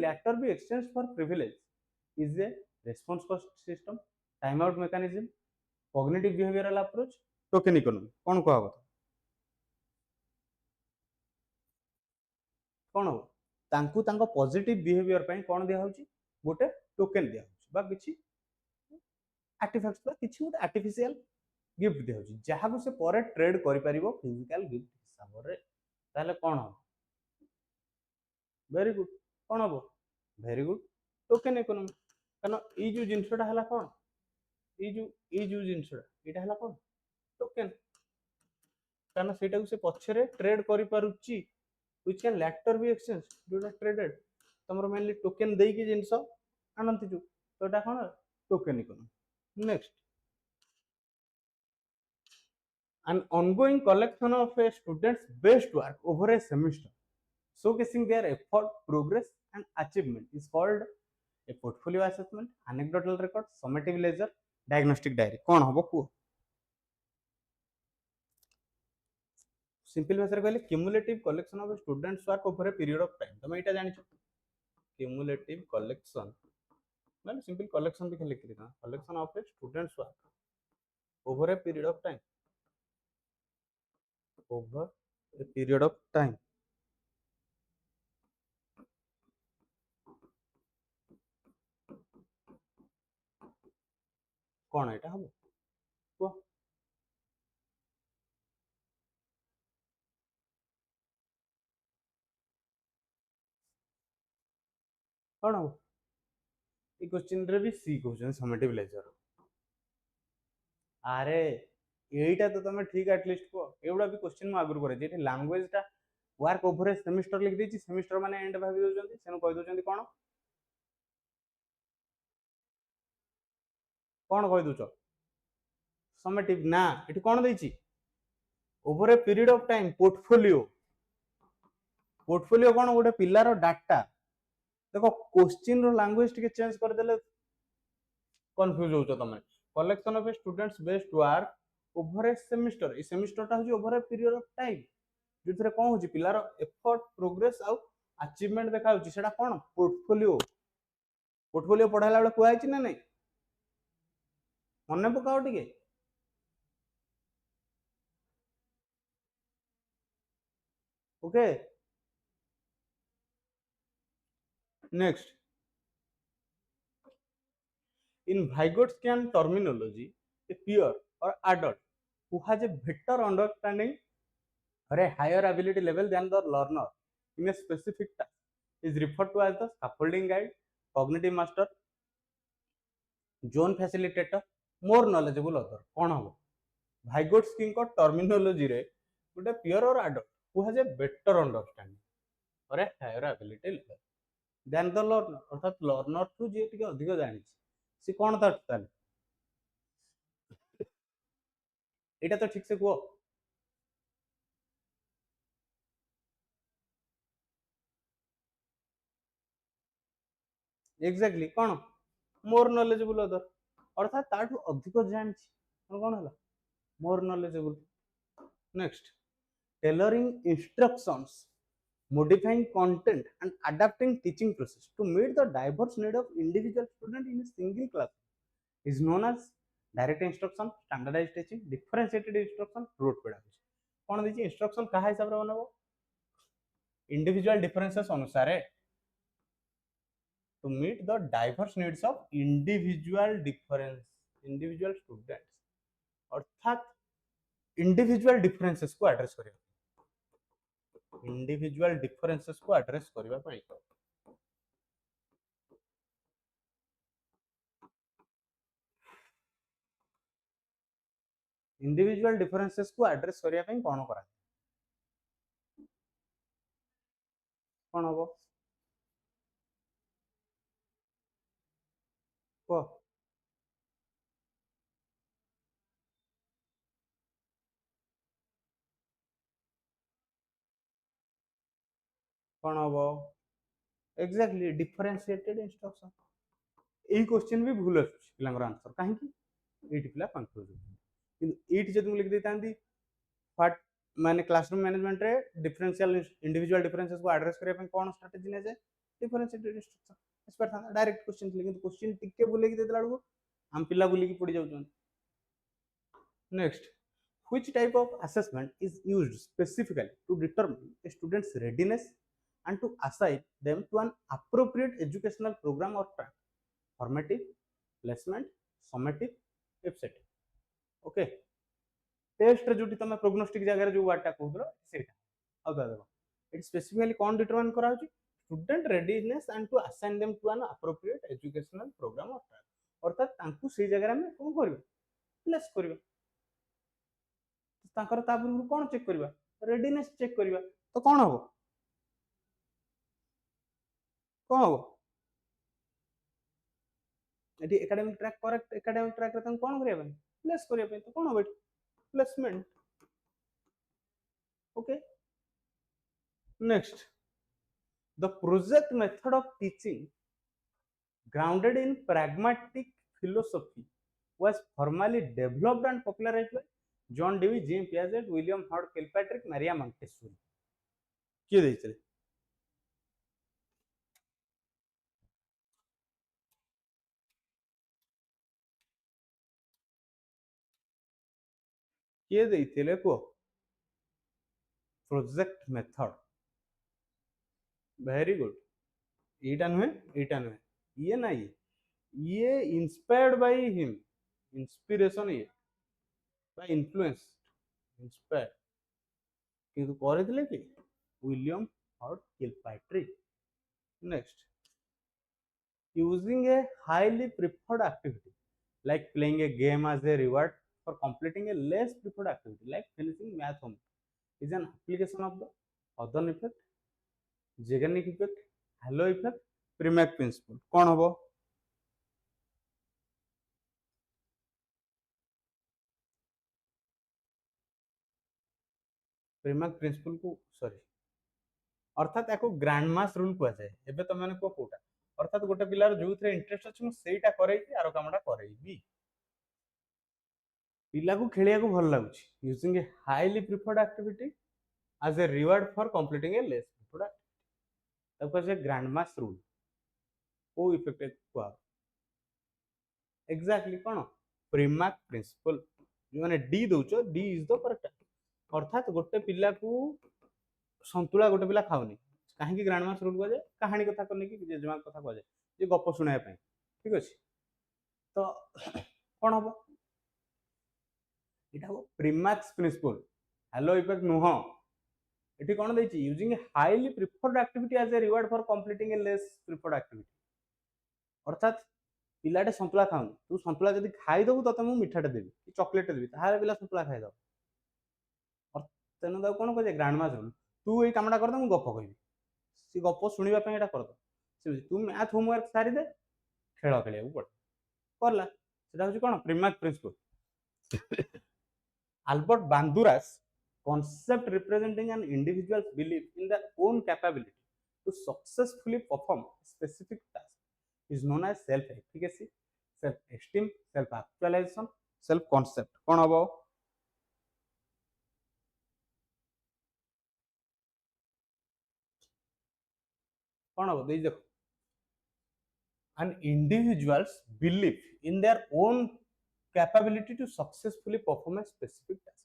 Speaker 1: later be exchanged for privilege is a response cost system time out mechanism cognitive behavioral approach token economy कौन कहा କଥା कौन हो तांकु तांको positive behaviour पई कौन दिया होची गोटे टोकन दिया होची बा किछि आर्टिफैक्ट्स बा किछि गोटे आर्टिफिशियल गिफ्ट दिया होची जहा को से परे ट्रेड करि परिबो फिजिकल गिफ्ट हिसाब रे ताले कौन हो वेरी गुड कौन हो वेरी गुड टोकन इकोनॉमी कारण ई जो जिंसटा हला कौन ई जो जिंसटा एटा हला कौन टोकन कारण सेटा को से पछरे ट्रेड करि पारुची which can later be exchange जोटा ट्रेडेड तमरो मेनली टोकन देई के जिंस आनंती जो तो एटा कोन token economy next an ongoing collection of a student's best work over a semester showcasing their effort progress and achievement is called a portfolio assessment anecdotal record summative ledger diagnostic diary कौन हबो को simple भाषा कहले cumulative collection of students work over a period of time तुम एटा जानिछो cumulative collection मतलब simple collection भी लिख देना collection of A students work over a period of time over a period of time कौन एटा हबो को कौन हबो ए क्वेश्चन रे भी सी क्वेश्चन समेटिव लेजर अरे एटा तो तुम ठीक एटलिस्ट को एवडा भी क्वेश्चन म आगुर करे जेठी लैंग्वेज टा वर्क ओवर ए सेमेस्टर लिख देछि सेमेस्टर माने एंड भाबी दोजंती सेनु कहि दोजंती कोन कोन कहि दोछ समेटिव ना एठी कोन देछि over a period of time portfolio portfolio कोन गोटे पिल्लार डाटा देखो क्वेश्चन रो लैंग्वेज टिके चेंज कर देले कंफ्यूज होतो तमे collection of students best work over a semester a semester टा हो over a period of time जोथरे कोन होची पिलार एफर्ट प्रोग्रेस आउ अचीवमेंट देखा होची सेटा कोन पोर्टफोलियो पोर्टफोलियो पढाला बेले कुआ आइची ना नै मने पकाओ टिके okay next in Vygotsky terminology a peer or adult who has a better understanding or a higher ability level than the learner in a specific task is referred to as the scaffolding guide cognitive master zone facilitator more knowledgeable other कौन हम Vygotsky को terminology रे गोटे peer or adult who has a better understanding or a higher ability level than the learner अर्थात learner ठू जे टिके अधिक जानि सी कौन था एटा तो ठीक से को एग्जैक्टली कौन मोर नॉलेजेबल अदर अर्थात ताठू अधिक जानि कौन हला more knowledgeable next tailoring instructions modifying content and adapting teaching process to meet the diverse need of individual student in a single class is known as direct instruction standardized teaching differentiated instruction rote pedagogy कौन दीजिए instruction कहा हिसाब रे बनाबो individual differences अनुसार to meet the diverse needs of individual students अर्थात individual differences को address करियो इंडिविजुअल डिफरेंसेस को एड्रेस करबा पई इंडिविजुअल डिफरेंसेस को एड्रेस करबा पई कोन करा कोन होबो को कोन होबो एग्जैक्टली डिफरेंशिएटेड इंस्ट्रक्शन एही क्वेश्चन भी भूल अछि पिलांगर आंसर काहे कि एठी पिला कंफ्यूज किंतु एठी जे तुम लिख देतांती व्हाट माने क्लासरूम मैनेजमेंट रे डिफरेंशियल इंडिविजुअल डिफरेंसेस को एड्रेस करे पई कोन स्ट्रेटजी ने जे डिफरेंशिएटेड इंस्ट्रक्शन इस पर था डायरेक्ट क्वेश्चन लेकिन क्वेश्चन टिके बोले कि देतला लडू हम पिला बोली की पड़ी जाउछन next which type of assessment is used specifically to determine a student's readiness and to assign them to an appropriate educational program or track formative placement summative etc okay test रे जोटी तमे प्रोग्नोस्टिक जगह रे जो वाटा कहउतरो सेटा आ देखो it specifically cone determine करा होची student readiness and to assign them to an appropriate educational programme और ट्रैक अर्थात तांकु से जगह में कोन करबे प्लेस करबे ताकर ता पूर्व कौन चेक करवा रेडीनेस चेक करवा तो कौन हम कौन हम ये academic track correct academic track रे कौन करबा प्लेस करबा तो कौन हम placement okay next the project method of teaching grounded in pragmatic philosophy was formally developed and popularized by John Dewey, James Piaget, William Howard Kilpatrick, Maria Montessori. किए ଦେଇଥିଲେ किए ଦେଇଥିଲେ କୁହ प्रोजेक्ट मेथड वेरी गुड एटा नुहे ये ना ये inspired by him inspiration ये बाय इन्फ्लुएंस इंस्पायर किंतु करथिले कि William heart Kilpatrick next using a highly preferred activity like playing a game as a reward for completing a less preferred activity like finishing math homework is an application of the Hawthorne effect, Zeigarnik effect, halo effect, Premack principle. कौन हबो Premack principle को sorry अर्थात याको grand मास rule कह जाए एबे त माने को कोटा अर्थात गोटे पिलार जोथरे इंटरेस्ट अछि म सेटा करै कि आरो कामडा करैबी पिला को खेलिया को भल लागुछि using a highly preferred activity as a reward for completing a less preferred activity तब कहे ग्रांड मास रूल को इफेक्ट को एग्जैक्टली कौन प्रिमाक प्रिंसिपल जो माने डी दउचो डी इज द करेक्ट अर्थात गोटे पिला को संतुला गोटे पिला खाउनी कहीं ग्रांड मास रूल कह जाए कहानी कथा करने की जेजमा कथा कह जाए जे गप सुनाया ठीक अच्छे तो कौन हम यहाँ हम प्रिमाक्स प्रिंसिपल हेलो इफेक्ट नुह ये कौन देती using highly preferred activity as a reward for completing a less preferred activity अर्थात पिलाटे संतुला खाऊनी तू संतुला जब खाईदेबू तो मुझे मिठाटे देवी कि चॉकलेट देवी ताहले पिला संतुला खाईदेव तेणु कौन कहे ग्रांड मास रूल तू ये कामटा करदे मुझे गप कहबी सी गप शुणा करद तू मैथ होमवर्क सारीदे खेल खेलिया पड़ करला से कौन Premack principal Albert Bandura's concept representing an individual's belief in their own capability to successfully perform a specific task is known as self-efficacy, self-esteem, self-actualization, self-concept. कौन हबो कौन हबो देई देखो an individual's belief in their own capability to successfully perform a specific task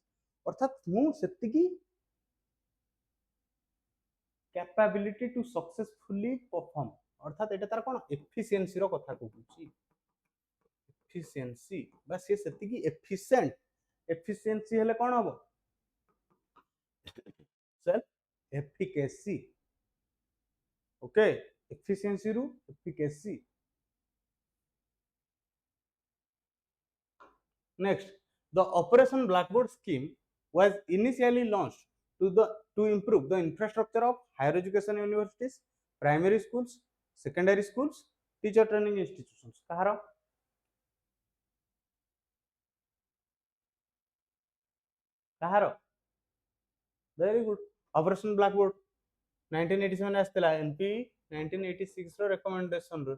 Speaker 1: अर्थात मु सेतिकी capability to successfully perform अर्थात एटा तार कोन एफिशिएंसी रो कथा कहूची एफिशिएंसी बा से सेतिकी एफिशिएंट एफिशिएंसी हेले कोन हबो सेल्फ एफिकेसी ओके एफिशिएंसी रु efficacy next the operation blackboard scheme was initially launched to improve the infrastructure of higher education universities primary schools secondary schools teacher training institutions kahara very good operation blackboard 1987 आस्तेला NP 1986 रो recommendation रो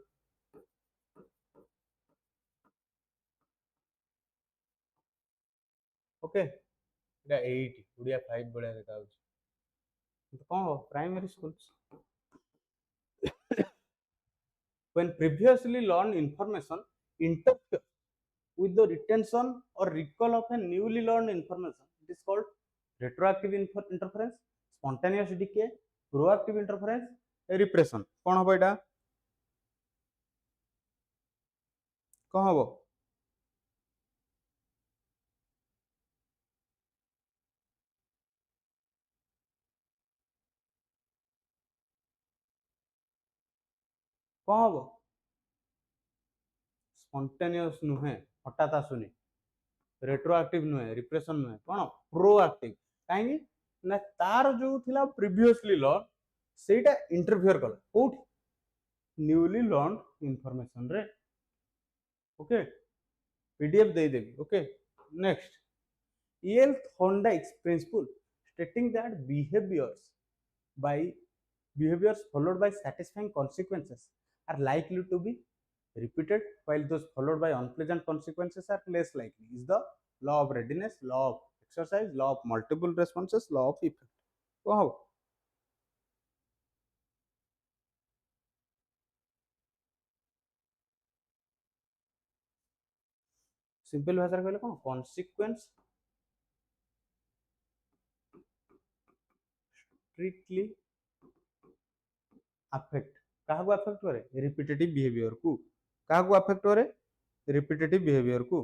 Speaker 1: okay एटा 8 उड़िया 5 बळिया देखा होची तो कोन primary schools when previously learned information interferes with the retention or recall of a newly learned information it is called retroactive interference spontaneous decay proactive interference repression कौन हम एटा कौन हम कौन हम स्पॉन्टेनियस नुहे हठात आसुनी रेट्रोएक्टिव नुहे रिप्रेशन नुहे कौन प्रोएक्टिव कहीं ना तार जो थिला प्रीवियसली लर्न सेटा इंटरफियर कला कोठी न्यूली लर्न इंफॉर्मेशन रे ओके पीडीएफ दे देबी ओके नेक्स्ट यल Thorndike's principle stating that by behaviors followed by satisfying consequences are likely to be repeated while those followed by unpleasant consequences are less likely is the law of readiness, law of exercise, law of multiple responses, law of effect. Wow. Simple भाषा कहले कौन consequence strictly affect काहाको affect करे repetitive behaviour को काहाको affect करे repetitive behaviour को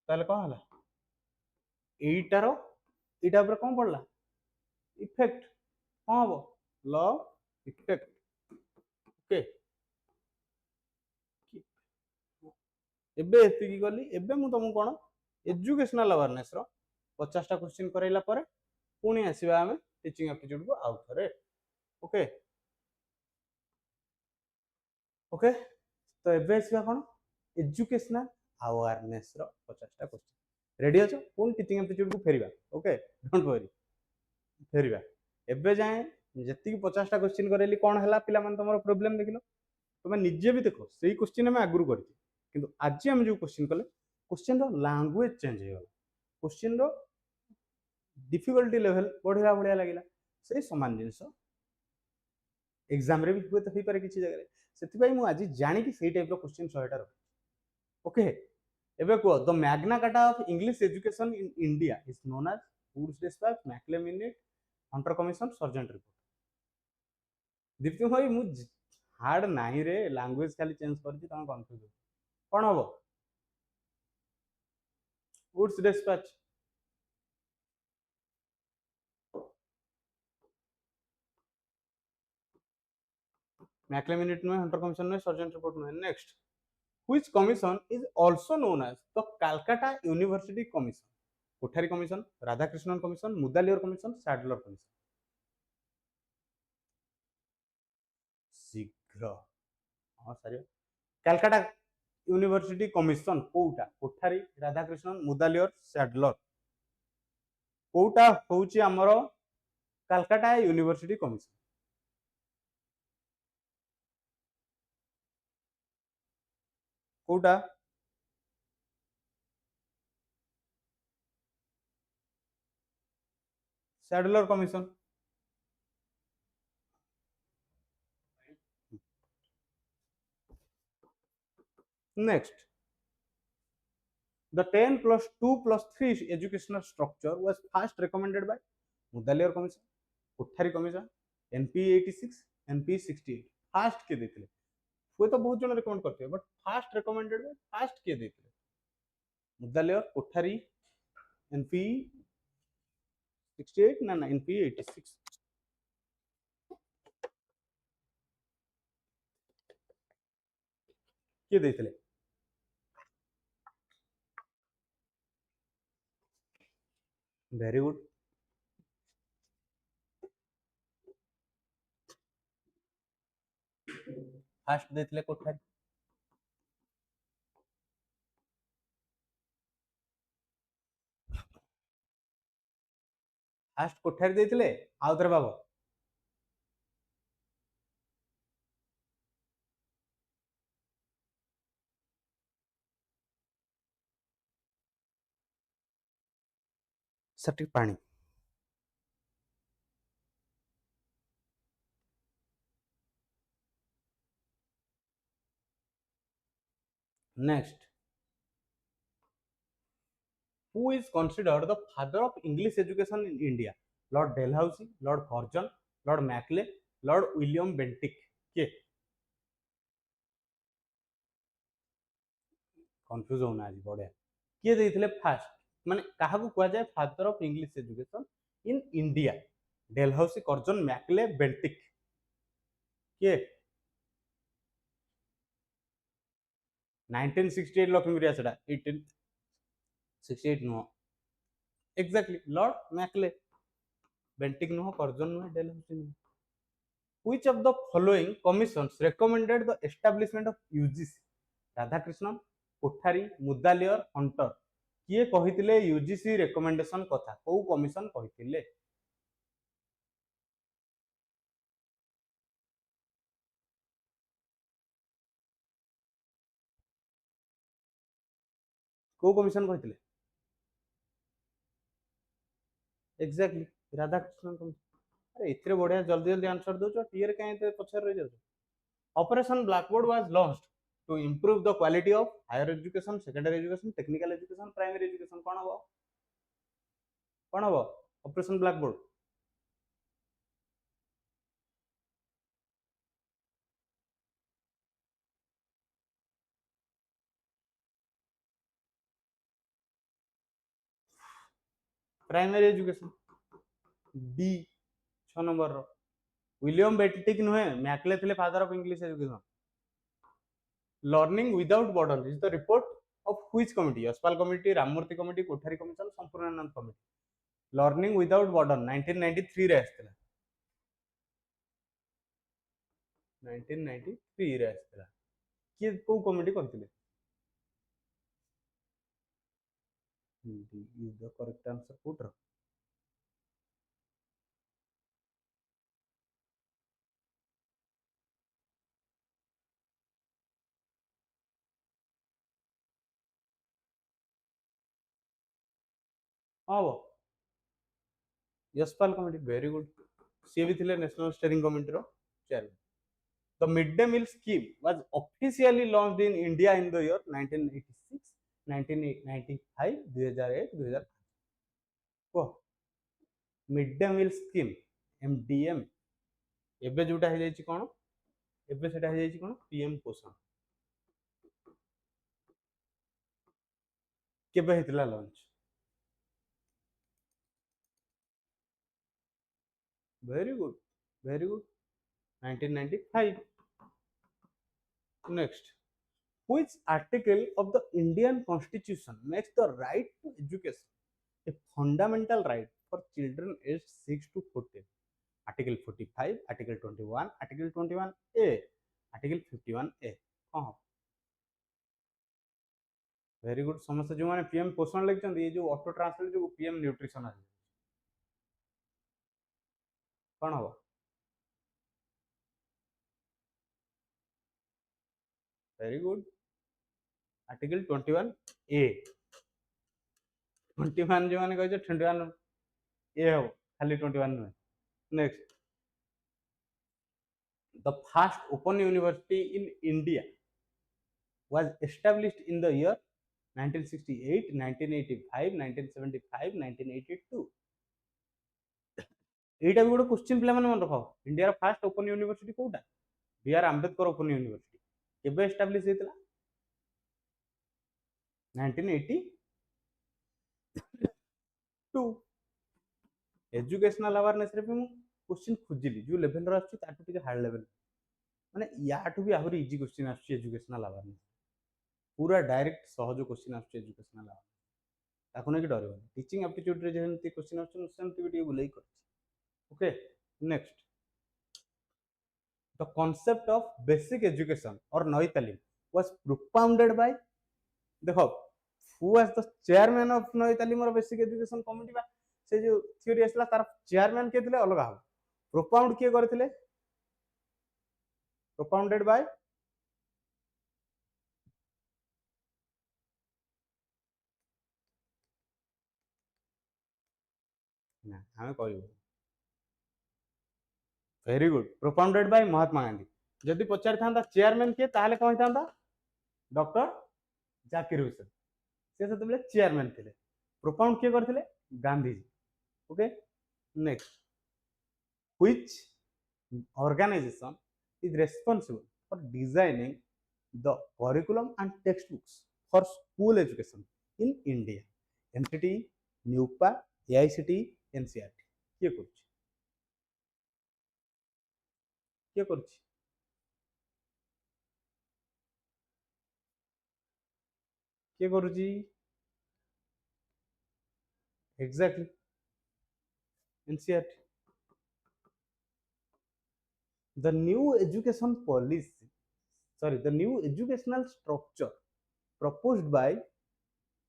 Speaker 1: ताले कौन हला एटारो एटा ऊपर कौन पड़ला इफेक्ट कौन हम लॉ इफेक्ट ओके एबे एतिकी गली एबे मु तुमको कोन एजुकेशनल अवेयरनेस रो 50 टा क्वेश्चन करैला परे पुणी आसीबा हमें टीचिंग एप्टीट्यूड को आउट करे ओके ओके तो एबे आसीबा कोन एजुकेशनल अवेयरनेस रो 50 टा क्वेश्चन रेडी अछो पुणी टीचिंग एप्टीट्यूड को फेरिबा ओके डोंट वरी फेरिबा एबे जाए जति 50 टा क्वेश्चन करैली कोन हला पिला मन तमरो प्रॉब्लम देखिलो तुम निजे भी देखो सही क्वेश्चन में आगुरी करती किंतु आज आम जो क्वेश्चन कले क्वेश्चन रो लैंग्वेज चेंज हो गला क्वेश्चन रो डिफिकल्टी लेवल बढ़िया बढ़िया लगिला से समान जिंस एग्जाम रे भी हुए तो पारे किसी जगह से मु आज जानी कि सही टाइप रो क्वेश्चन 100 टा ओके एबे को the Magna Carta of English education in India is known as Wood's despatch Macaulay minute Hunter commission Sargent report Dipti भाई मु हार्ड नहीं रे लैंग्वेज खाली चेंज करछि तम कंफ्यूज कोन हबो Wood's despatch Macaulay minute no Hunter commission no Sargent report no next which commission is also known as the Calcutta university commission Kothari commission Radhakrishnan commission Mudaliar commission Sadler commission शीघ्र हां सर कलकत्ता यूनिवर्सिटी कमीशन कोटा Kothari Radhakrishnan Mudaliar Sadler कोटा होउची हमरो Calcutta university commission कोटा Sadler commission next the 10 plus 2 plus 3 educational structure was first recommended by Mudaliar commission Kothari commission NP 86 NP 68 fast के देथिले वो तो बहुत जन रिकमेंड करते हैं but fast recommended by fast के देथिले मुदालियर कोठारी एनपी 68 ना ना एनपी 86 के देथिले वेरी गुड फास्ट देथिले कोठारी फास्ट कोठारी देथिले आउतरे बाबू सटी पानी next who is considered the father of English education in India? Lord Dalhousie, Lord Curzon, Lord Mackley, Lord William Bentinck. के कंफ्यूज होना आज बढ़िया किए देथिले फास्ट माने काहा को कहा जाए father of English education in India Dalhousie, Karjan, Macaulay, Bentinck. କିଏ? 1968 ଲକ୍ଷ୍ମୀପ୍ରିୟା, ସେଟା 1868 ନୁହଁ। Exactly Lord Macaulay. ବେଣ୍ଟିକ୍ ନୁହଁ, କର୍ଜନ ନୁହଁ, ଡେଲହାଉସି ନୁହଁ। Which of the following commissions recommended the establishment of UGC? Radhakrishnan, Kothari, Mudaliar, Hunter. କିଏ କହିଥିଲେ ୟୁଜିସି ରେକମେଣ୍ଡେସନ କଥା? କୋଉ କମିଶନ କହିଥିଲେ? କୋଉ କମିଶନ କହିଥିଲେ? Exactly Radhakrishnan commission. ଆରେ ଏଥିରେ ବଢିଆ ଜଲ୍ଦି ଜଲ୍ଦି ଆନ୍ସର ଦଉଛ, ଟିଏରେ କାହିଁ ଏତେ ପଛରେ ରହିଯାଉଛ? Operation blackboard was launched to improve the quality of higher education, secondary education, technical education, primary education। କଣ ହବ? କଣ ହବ? Operation blackboard. Primary education. D 6 number ର ୱିଲିୟମ ବେଣ୍ଟିକ୍ ନୁହେଁ, ମ୍ୟାକଲେ ଥିଲେ father of English education. Learning without burden is the report of which committee? Yashpal committee, Ramamurti committee, Kothari commission, Sampurnanand committee. Learning without burden 1993 ରେ ଆସିଥିଲା। 1993 ରେ ଆସିଥିଲା। କିଏ କୋଉ କମିଟି କରିଥିଲେ? D is the correct answer। କୋଉଟାର? ହବ ଯଶପାଲ କମିଟି। Very good. ସିଏ ବି ଥିଲେ ନ୍ୟାସନାଲ ଷ୍ଟେରିଂ କମିଟିର chairman. The midday meal scheme was officially launched in India in the year 1986, 1995, 2008, 2005। କୁହ। midday meal scheme MDM। ଏବେ ଯୋଉଟା ହେଇଯାଇଛି କଣ? ଏବେ ସେଟା ହେଇଯାଇଛି କଣ? PM ପୋଷଣ। କେବେ ହେଇଥିଲା launch? Very good, very good. 1995। Next, which article of the Indian Constitution makes the right to education a fundamental right for children aged 6 to 14? Article 45, Article 21, Article 21A, Article 51A। कौन? Very good. समस्त जो मैंने PM पोषण लिखते ये जो auto translate जो PM nutrition आ कौन हम? Very good. Article 21A। 21 जो मैंने कहे 21 ए हो, खाली 21 नुहे। Next, the first open university in India was established in the year 1968, 1985, 1975, 1982। এইটা ବି ଗୋଟେ କ୍ୱେଶ୍ଚିନ୍ ପିଲାମାନେ ମନେ ରଖ। ଇଣ୍ଡିଆର ଫାଷ୍ଟ ଓପନ୍ ୟୁନିଭର୍ସିଟି କୋଉଟା? B.R. Ambedkar open university. କେବେ ଏଷ୍ଟାବ୍ଲିଶ ହେଇଥିଲା? 1982। एजुकेशनल अवेयरनेस रे भी मु क्वेश्चन खोजिली जो लेवल रो आछी ताठू टिके हाई लेवल, माने याठू भी आहुरी इजी क्वेश्चन आछी एजुकेशनल अवेयरनेस। पूरा डायरेक्ट सहज क्वेश्चन आछी एजुकेशनल अवेयरनेस। ताकू नै कि डरिबो। टीचिंग एप्टीट्यूड रे जेमति क्वेश्चन आछी मु सेमति भी टिके बुलाई कर। Okay, next, the concept of basic education or नई तालीम was propounded by, देखो, who was the chairman of नई तालीम और बेसिक एजुकेशन कमिटी बा से जो थ्योरी आसला तार चेयरमैन के थिले अलग हम। प्रोपाउंड किए करथिले? प्रोपाउंडेड बाय ना हमें कहू। Very good. Propounded by Mahatma Gandhi. जदि पचारि थांता चेयरमैन के ताहले कोन थांता? डॉक्टर जाकिर हुसैन। से सेतबेले चेयरमैन थिले। प्रोपाउंड किए करथिले? Gandhi ji. Okay, next, which organization is responsible for designing the curriculum and textbooks for school education in India? NCT, NUPA, AICT, NCERT। किए कुछ? କିଏ କରୁଛି? କିଏ କରୁଛି? Exactly NCERT. The new education policy, sorry, the new educational structure proposed by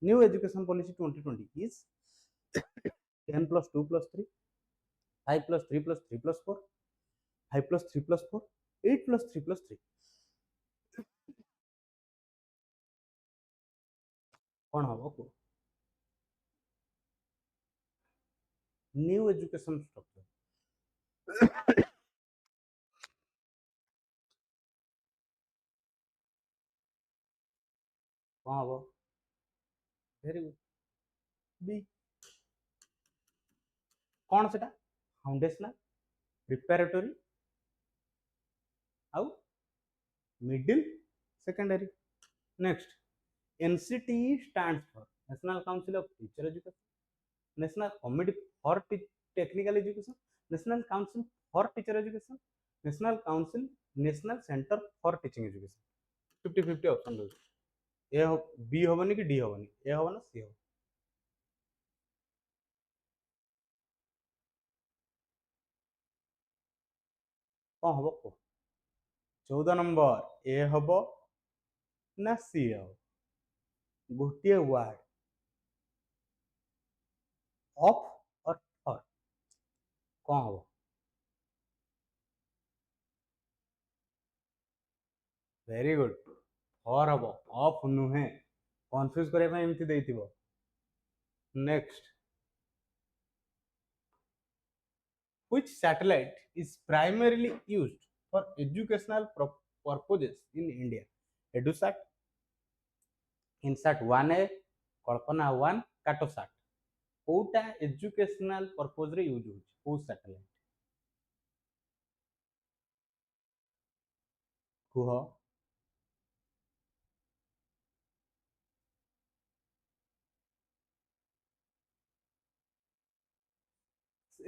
Speaker 1: new education policy 2020 is 10 plus 2 plus 3, 5 plus 3 plus 3 plus 4, 5 plus 3 plus 4, 8 plus 3 plus 3. कौन हबो को new education structure कौन हबो वेरी गुड बी कौन सेटा foundational preparatory आउ middle secondary next NCTE stands for national council of teacher education national committee for technical education national council for teacher education national council national centre for teaching education 50-50 option दो ए हो B होबनी कि D होबनी ए होबो ना सी हो कौन हबो को 14 number A होबो ना सी हो गोटे वर्ड ऑफ और फॉर कौन हबो वेरी गुड फॉर हबो ऑफ नुहे कंफ्यूज करे ପାଇଁ ଏମିତି ଦେଇଥିବ next which satellite is primarily used for educational purposes in India? EduSat, INSAT 1A, Kalpana 1, CatoSat. कोटा एजुकेशनल पर्पस रे यूज होची को सैटेलाइट कुह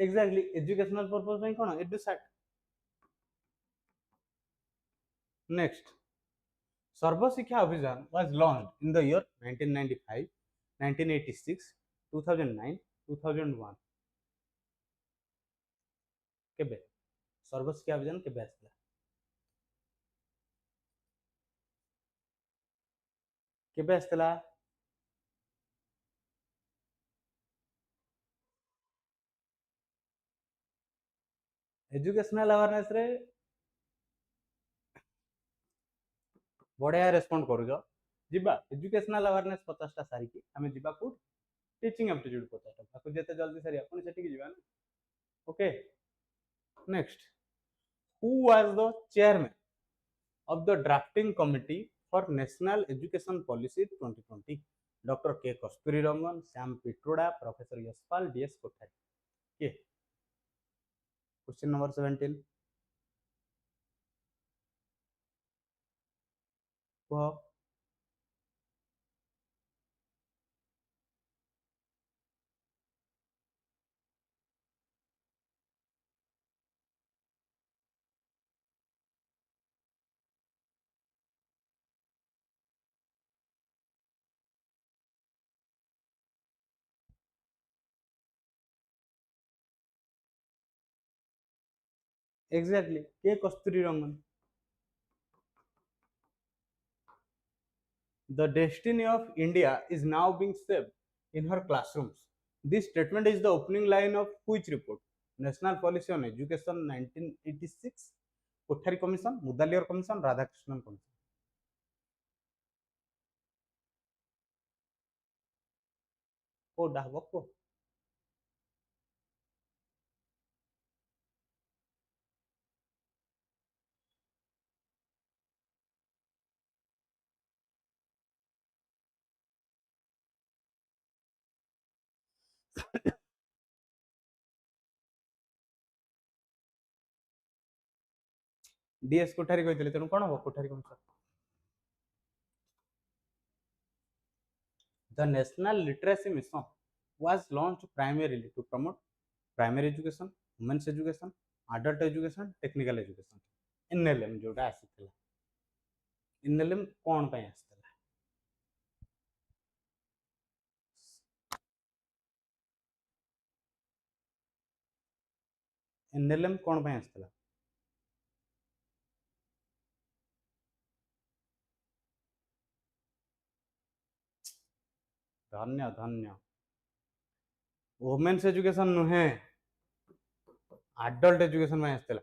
Speaker 1: एग्जैक्टली एजुकेशनल पर्पस में कोन EDUSAT next Sarva Shiksha Abhiyan was launched in the year 1995 1986 2009 2001 केबे सर्व शिक्षा अभियान केबे आसला केबे आसला एजुकेशनल अवेयरनेस रे बढ़िया रेस्पॉन्ड करूछ जिबा एजुकेशनल अवेयरनेस 50 टा सारी की हमें जिबा को टीचिंग एप्टीट्यूड 50 टा ताको जेते जल्दी सारी अपन सेठी की जिबा ना okay next who was the chairman of the drafting committee for national education policy 2020 dr k kasturi rangan sam pitroda professor yashpal ds kothari के क्वेश्चन नंबर 17 को एग्जैक्टली के कस्तूरी रंगन the destiny of India is now being shaped in her classrooms. This statement is the opening line of which report? National Policy on Education 1986, Kothari Commission, Mudaliar Commission, Radhakrishnan Commission. कोडा हबो DS Kothari कहते तेणु कौन हम Kothari commission the national literacy mission was launched primarily to promote primary education women's education adult education technical education NLM जोटा आसीथिला NLM कोन पय आसीथिला NLM कोन पय आसीथिला धन्य धन्य वुमेन्स एजुकेशन नुहे adult education पय आसीथिला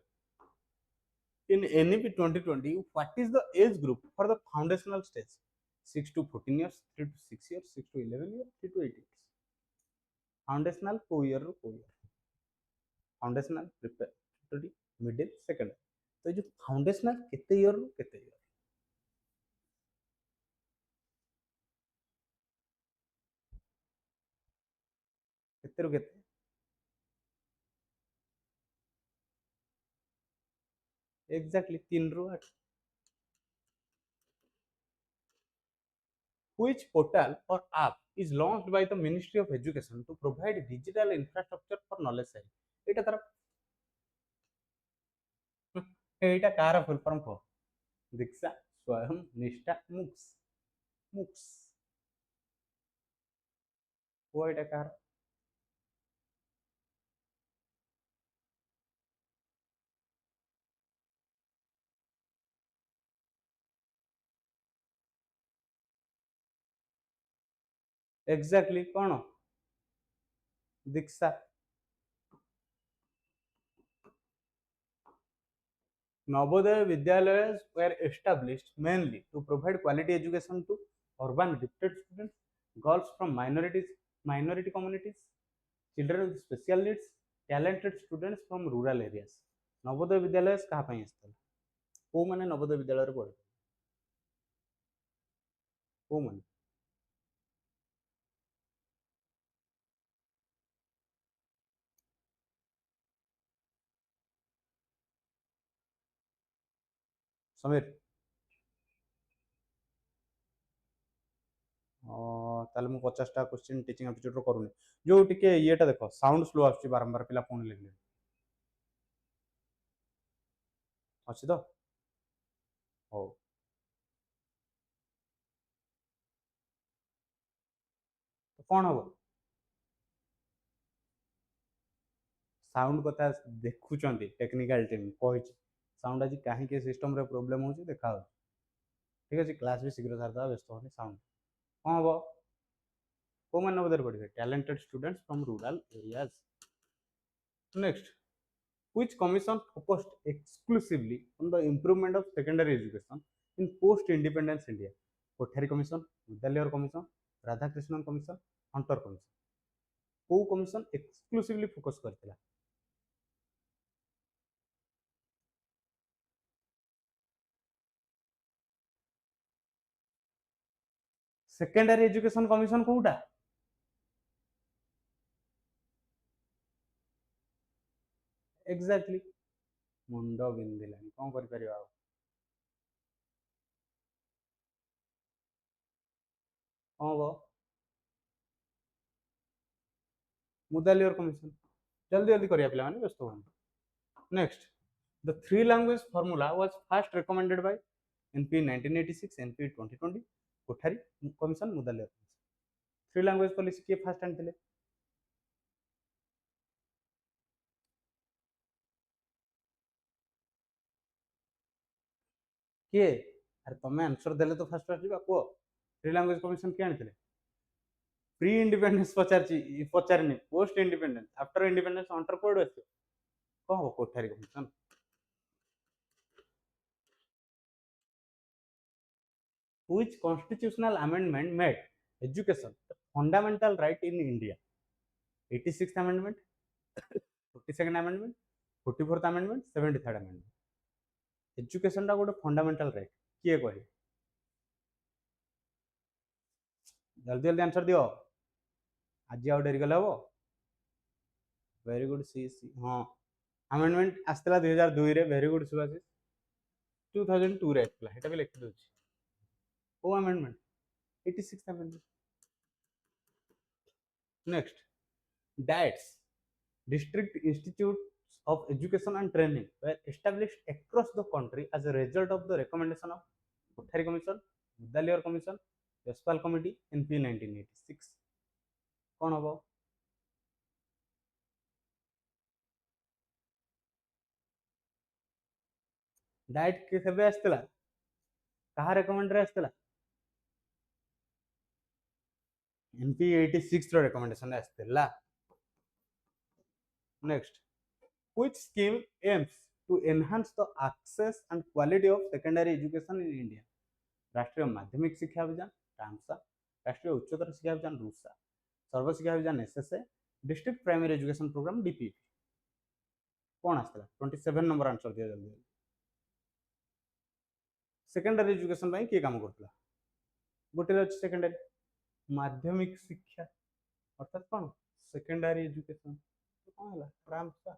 Speaker 1: in NEP 2020 what is the age group for the foundational stage 6 to 14 years 3 to 6 years 6 to 11 years 3 to 8 years foundational 2 year ru 2 year foundational preparatory middle second तो जो foundational केते year रू केते year केते रू केते exactly 3 रू 8 which portal or app is launched by the Ministry of Education to provide digital infrastructure for knowledge sharing एटा तार एटा कार फुल फॉर्म को दीक्षा स्वयं निष्ठा मुक्स मुक्स वो एटा कार एग्जैक्टली कौन दीक्षा Navodaya Vidyalayas were established mainly to provide quality education to urban gifted students, girls from minority communities, children with special needs, talented students from rural areas. Navodaya Vidyalaya कहाँ ପାଇଁ ଆସିଥିଲା କୋଉମାନେ ନବୋଦୟ ବିଦ୍ୟାଳୟରେ ପଢୁଥିଲେ କୋଉମାନେ समीर ताले मु 50टा क्वेश्चन टीचिंग एप्टीट्यूड रो करूनी जो टिके येटा देखो साउंड स्लो आछी बारंबार पिला फोन लेले अछि तो हो तो कोन हो साउंड कथा देखुचंती टेक्निकल टीम कहिछि साउंड आज काहे के सिस्टम रे प्रॉब्लम होछि देखा हो ठीक अछि क्लास भी शीघ्र सारदा व्यस्त होनी साउंड कोन हो को मन नवोदय पढ़िबे talented students from rural areas next which commission focused exclusively on the improvement of secondary education in post independence India Kothari commission विद्यालय commission Radhakrishnan commission Hunter commission को कमिशन एक्सक्लूसिवली फोकस करथिला सेकेंडरी एजुकेशन कमिशन कोउटा exactly मुंड बिंदिलानी कोन करि परिबा कोन गो Mudaliar commission जल्दी जल्दी करिया पिला माने व्यस्त होन next the three language formula was first recommended by NP 1986 NP 2020 Kothari commission Mudaliar three language policy किए फास्ट आनी किए अरे तुम आंसर देले तो फास्ट फास्ट जीवा को थ्री लैंग्वेज कमिशन किए आनी प्री इंडिपेंडेंस पचारनी post independence after independence under कोड आस कौन हो Kothari commission which constitutional amendment made education a fundamental right in India 86th amendment 42nd amendment 44th amendment 73rd amendment education टा गोटे फंडामेंटल राइट किए कहे जल्दी जल्दी आंसर दियो आज आउ डेरी गले हम वेरी गुड सी सी हाँ अमेंडमेंट आसला 2002 रे वेरी गुड सुभाषिष 2002 रे आसला हेटा भी लिखि दोछि ओ amendment 86th amendment next DIETs district institute of education and training were established across the country as a result of the recommendation of Kothari Commission, Mudaliar Commission, Yashpal Committee, NP 1986. कौन हम diet केबे आसला कहा recommend रे आसला NP 86 रो recommendation आसला next which scheme aims to enhance the access and quality of secondary education in India Rashtriya Madhyamik शिक्षा अभियान रामसा राष्ट्रीय उच्चतर शिक्षा अभियान RUSA Sarva Shiksha Abhiyan SSA district primary education programme DPP कौन आसला 27 नंबर आंसर दिया जल्दी सेकेंडरी एजुकेशन भाई किए काम करतला गोटे अछि सेकेंडरी माध्यमिक शिक्षा अर्थात कौन सेकेंडरी एजुकेशन कौन हला Ramsa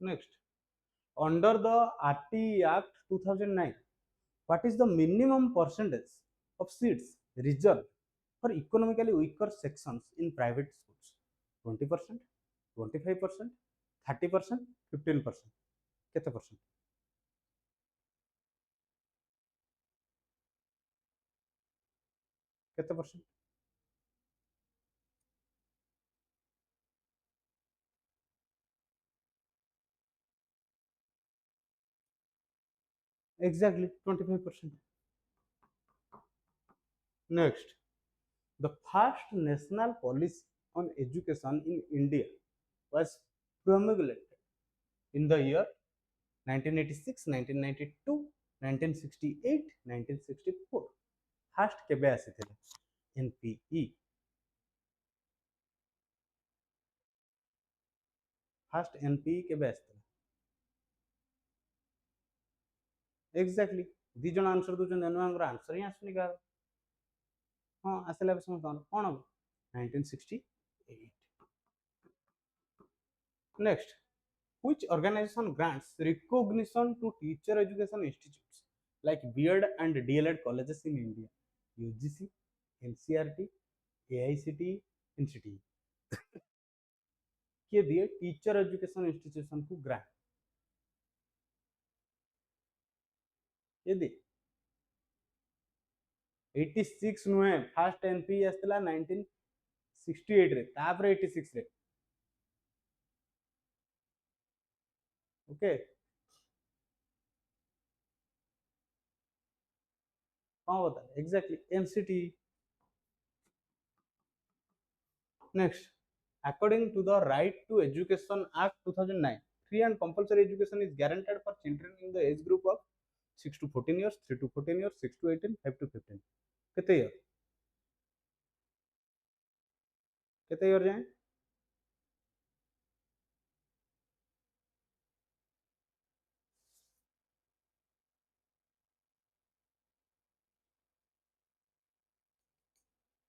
Speaker 1: next under the RT Act 2009 what is the minimum percentage of seats reserved for economically weaker sections in private schools 20% 25% 30% 15% केते परसेंट केते percent exactly 25%. Next, the first national policy on education in India was promulgated in the year 1986, 1992, 1968, 1964. First केबे आसीथिले NPE first NPE केबे आसीथिले exactly दी जन answer दोचन अनुआंगर answer ही आसुनी का हां आसला बे समझ कोन हो 1968 next which organization grants recognition to teacher education institutes like B.Ed and D.Ed colleges in India UGC NCERT AICTE NCTE किए दिए टीचर एजुकेशन इंस्टीट्यूशन को ग्रांट ये दे 86 नुहे फर्स्ट एनपी आसला 1968 रे तापर 86 रे ओके हां बता exactly NCT next according to the right to education act 2009 free and compulsory education is guaranteed for children in the age group of 6 to 14 years 3 to 14 years 6 to 18 5 to 15 केते year जाए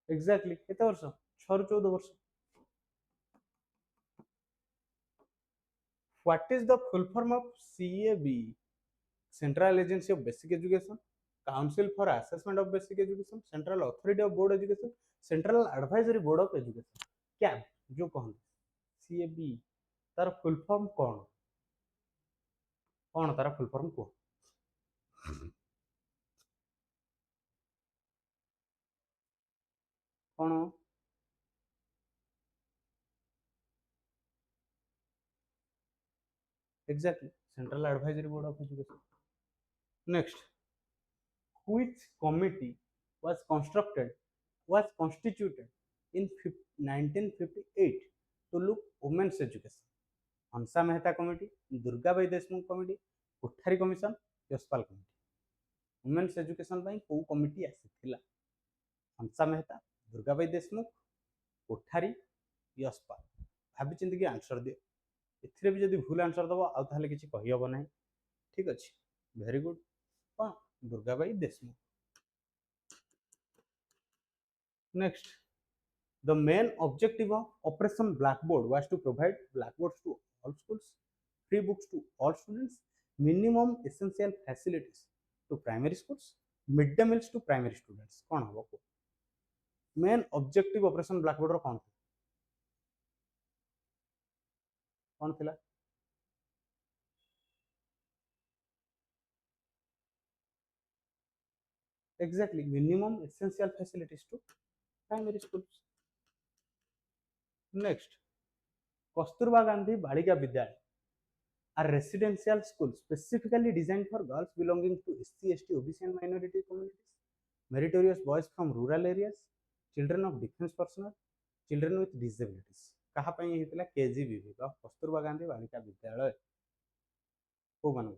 Speaker 1: exactly केते वर्ष 6 ରୁ 14 वर्ष what is the full form of CAB Central Agency of Basic Education Council for Assessment of Basic Education Central Authority of Board Education Central Advisory Board of Education CAB जो कहन CAB तार full form कौन तार full form को कौन exactly Central Advisory Board of Education next which committee was constituted in 1958 to look women's education Hansa Mehta committee Durgabai Deshmukh committee Kothari commission Yashpal committee women's education को committee आसीथिला हंसा मेहता दुर्गाबाई देशमुख कोठारी यशपाल भाभी चिंती की आंसर दियो एथिरे भी जदी भूल आंसर दबो आ ताले किछि कहि हबो नै ठीक अछि very good cone Durgabai Deshmukh next the main objective of operation blackboard was to provide blackboards to all schools free books to all students minimum essential facilities to primary schools midday meals to primary students कौन हबो को main objective operation blackboard रो कौन कौन थिला exactly minimum essential facilities to primary schools next Kasturba Gandhi Balika Vidyalaya are residential schools specifically designed for girls belonging to SC, ST, OBC and minority communities, meritorious boys from rural areas, children of defense personnel, children with disabilities. कहाँ पे ये हितला KGBV का कस्तूरबा गांधी बालिका विद्यालय को बनो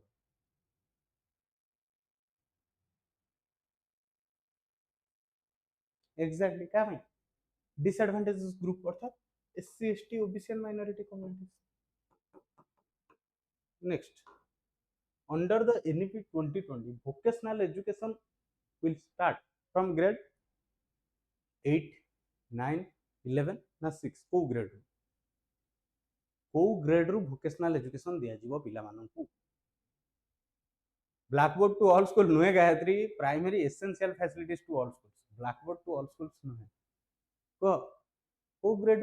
Speaker 1: exactly कहाँ पे disadvantages group अर्थात SC, ST, OBC and minority communities. Next, under the NEP 2020, vocational education will start from grade 8, 9, 11 ना 6 को ग्रेड रु भोकेशनल एजुकेशन दिया जीवो पिला माननकु ब्लैकबोर्ड टू ऑल स्कूल नुहे Gayatri primary essential facilities to all schools blackboard to all schools नुहे को ग्रेड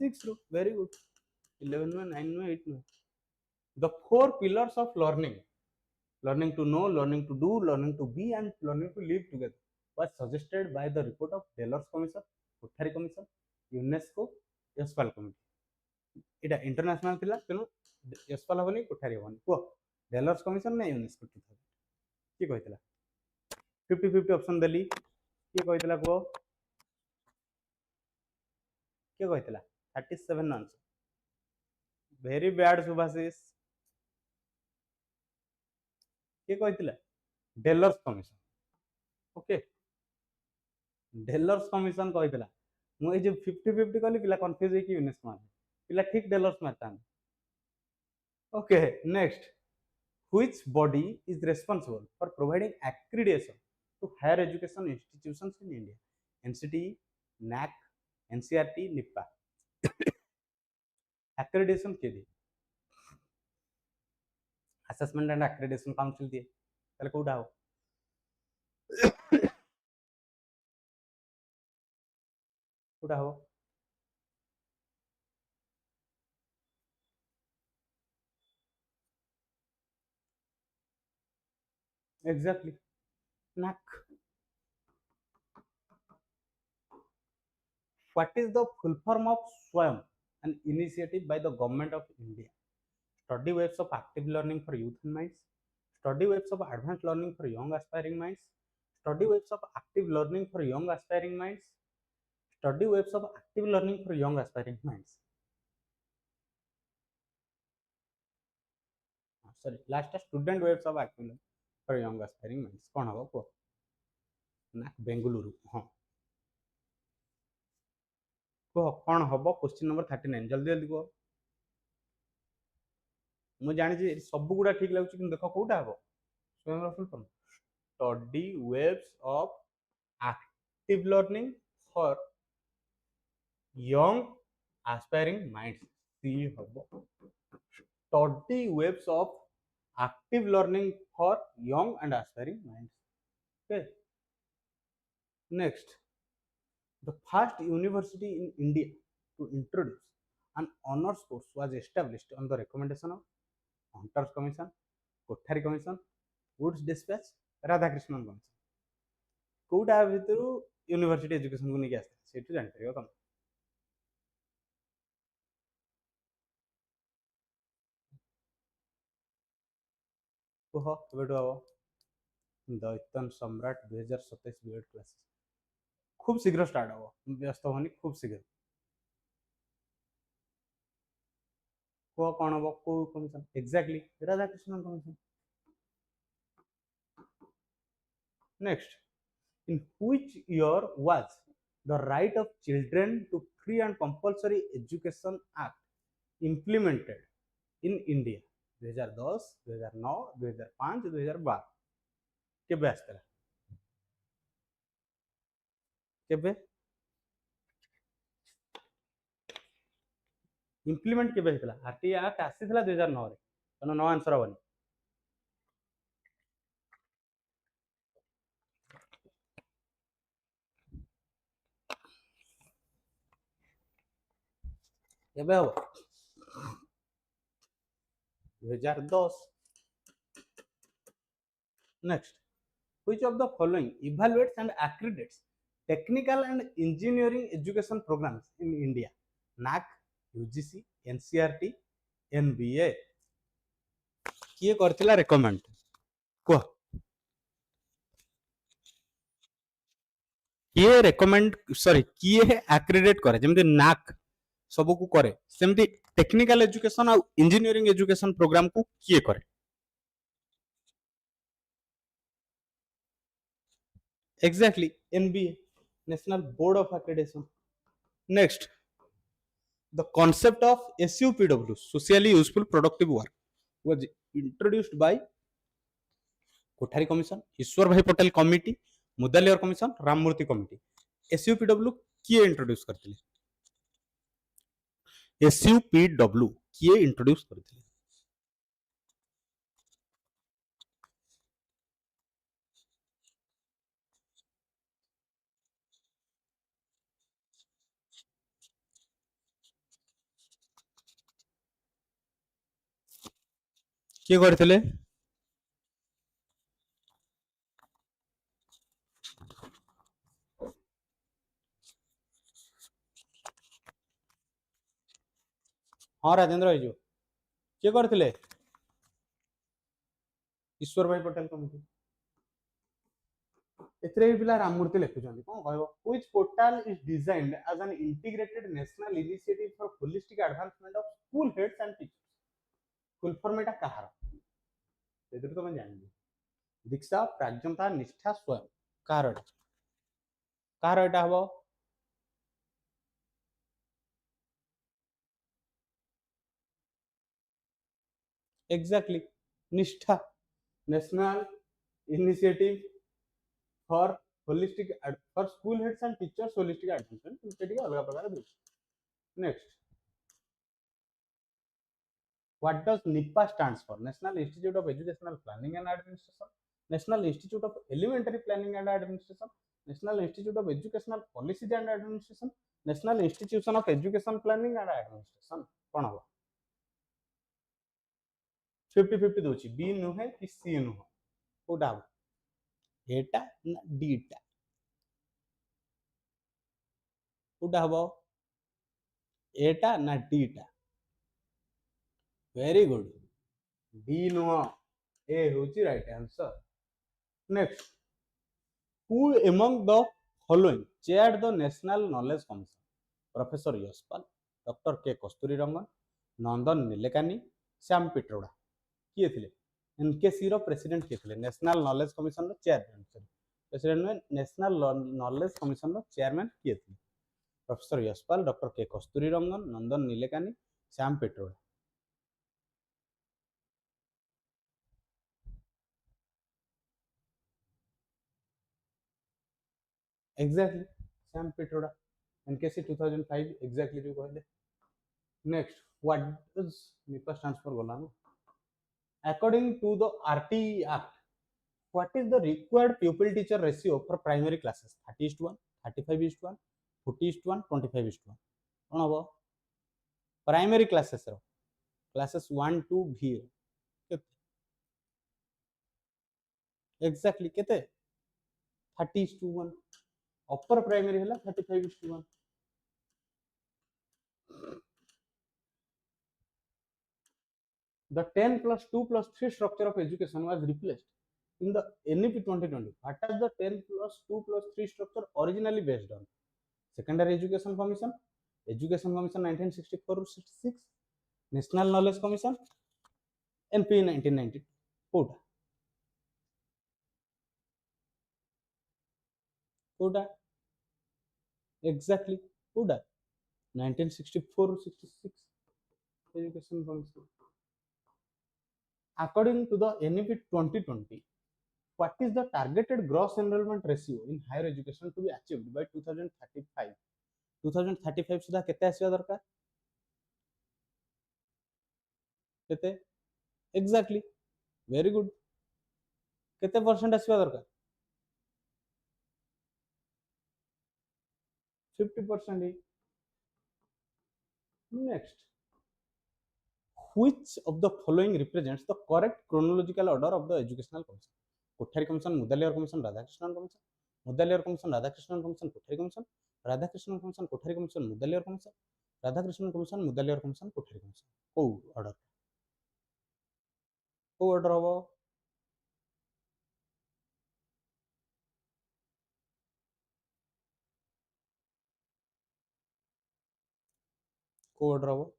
Speaker 1: 6 रु वेरी गुड 11 में 9 में 8 में the four pillars of learning to know, learning to do, learning to be and learning to live together was suggested by the report of Delors Commission, Kothari Commission, UNESCO, Yaspal Committee. इटा international थिला तेनु यशपाल हबनी कोठारी हबनी को डेलर्स commission ने UNESCO 2000 की कहितला 50-50 option देली की कहितला को के कहितला 37 answer very bad Subhashis के कहितला डेलर्स कमिशन ओके डेलर्स कमिशन कहितला मु ए जे 50-50 कली पिला कंफ्यूज है कि यूनेस्को माने पिला ठीक डेलर्स मारता okay next which body is responsible for providing accreditation to higher education institutions in India? NCT, NAC, NCRT, NIPA. Accreditation के दिए Assessment and Accreditation Council दिए ताले कोडा हो कोडा हो exactly NAC. What is the full form of SWAYAM, an initiative by the government of India? Study waves of active learning for youth and minds, study waves of advanced learning for young aspiring minds, study waves of active learning for young aspiring minds, study waves of active learning for young aspiring minds. Sorry, last student waves of active learning for young aspiring minds. कौन हबो को ना बेंगलुरु हाँ को कौन हबो question number 39 जल्दी जल्दी को मु जानि जे सब गुडा ठीक लागुची कि देखो कोटा हबो स्वयं full form study waves of active learning for young aspiring minds सी हबो study waves of active learning for young and aspiring minds okay next the first university in India to introduce an honors course was established on the recommendation of Hunters Commission, Kothari Commission, Woods Dispatch, Radhakrishnan Commission. Kota भितर university education को नहीं आसता सेठू जान परियो तम कोह बेटो आबो दैतन सम्राट 2027 B.Ed क्लासेस खूब शीघ्र स्टार्ट हबो व्यस्त होनी खूब शीघ्र को कौन हबो को commission exactly Radhakrishnan commission next in which year was the right of children to free and compulsory education act implemented in India 2010 2009 2005 2012 केबे आस्तला केबे इम्प्लीमेंट केबे हेतला आरटी एक्ट आसीथला 2009 रे तनो नो आंसर हबनी केबे हबो 2010। Next, which of the following evaluates and accredits technical and engineering education programs in India? NAC, UGC, NCRT, NBA। किए करथिला recommend को किए रेकमेंड सॉरी किए accredit करे जेमते NAC सब को करे सेमती टेक्निकल एजुकेशन और इंजीनियरिंग एजुकेशन प्रोग्राम को किए करे? Exactly, NBA, National Board of Accreditation। Next, the concept of SUPW, socially useful productive work, was introduced by Kothari commission, Ishwar Bhai Patel committee, Mudaliar commission, Ramamurti committee. SUPW किए इंट्रोड्यूस करथिले? SUPW किए इंट्रोड्यूस करथिले? किए करथिले? हाँ राजेंद्र भाई जो किए करथिले? ईश्वर भाई पटेल कमिटी। एथरे भी पिला राममूर्ति लिखुछन्ती कोन कहबो which portal is designed as an integrated national initiative for holistic advancement of school heads and teachers. Full form एटा कहार एथरे तो मैं जानि दीक्षा प्राज्ञता निष्ठा स्वयं कहार एटा हबो? Exactly, NISHTHA national initiative for holistic for school heads and teachers holistic advancement सेठी अलग प्रकार दे। Next, what does NIPA stands for? National Institute of Educational Planning and Administration, National Institute of Elementary Planning and Administration, National Institute of Educational Policy and Administration, National Institution of Education Planning and Administration। कौन हबो? 50-50 दोची B नुहे कि सी नुह कोटा हबो? एटा ना D टा कोटा हबो? एटा ना डी टा? वेरी गुड, डी नुह, ए होची right answer. Next, who among the following chaired the National Knowledge Commission? Professor Yaspal, Dr. K. Kasturi Rangan, Nandan Nilekani, Sam Pitroda। किए थे? एनकेसी रो प्रेसिडेंट किए थे? नेशनल नॉलेज कमिशन रो chairman, sorry president में national knowledge commission रो chairman किए थे? Professor Yashpal, doctor K Kasturi Rangan, Nandan Nilekani, Shyam Pitroda. Exactly, Shyam Pitroda. NKC 2005 exactly जो कहले। Next, what does NIPA stands for गोला? According to the RTE Act, what is the required pupil teacher ratio for primary classes? 30:1, 35:1, 40:1, 25:1। कौन हबो? Primary classes रो classes 1 2 भी exactly केते 30:1। Upper primary हला 35:1। The 10+2+3 structure of education was replaced in the NEP 2020. What is the 10+2+3 structure originally based on? Secondary Education Commission, Education Commission 1964-66, National Knowledge Commission, NP 1990। कोटा कोटा exactly कोटा 1964-66 Education Commission। According to the NEP 2020, what is the targeted gross enrollment ratio in higher education to be achieved by 2035? 2035 सुधा केते आसीबा दरकार? केते? Exactly, very good. केते percent आसीबा दरकार? 50%। Next, which of the following represents the correct chronological order of the educational commission? Kothari commission, Mudaliar commission, Radhakrishnan commission, Mudaliar commission, Radhakrishnan commission, Kothari commission, Radhakrishnan commission, Kothari commission, Mudaliar commission, Radhakrishnan commission, Mudaliar commission, Kothari commission. Order? Order habo? Order habo?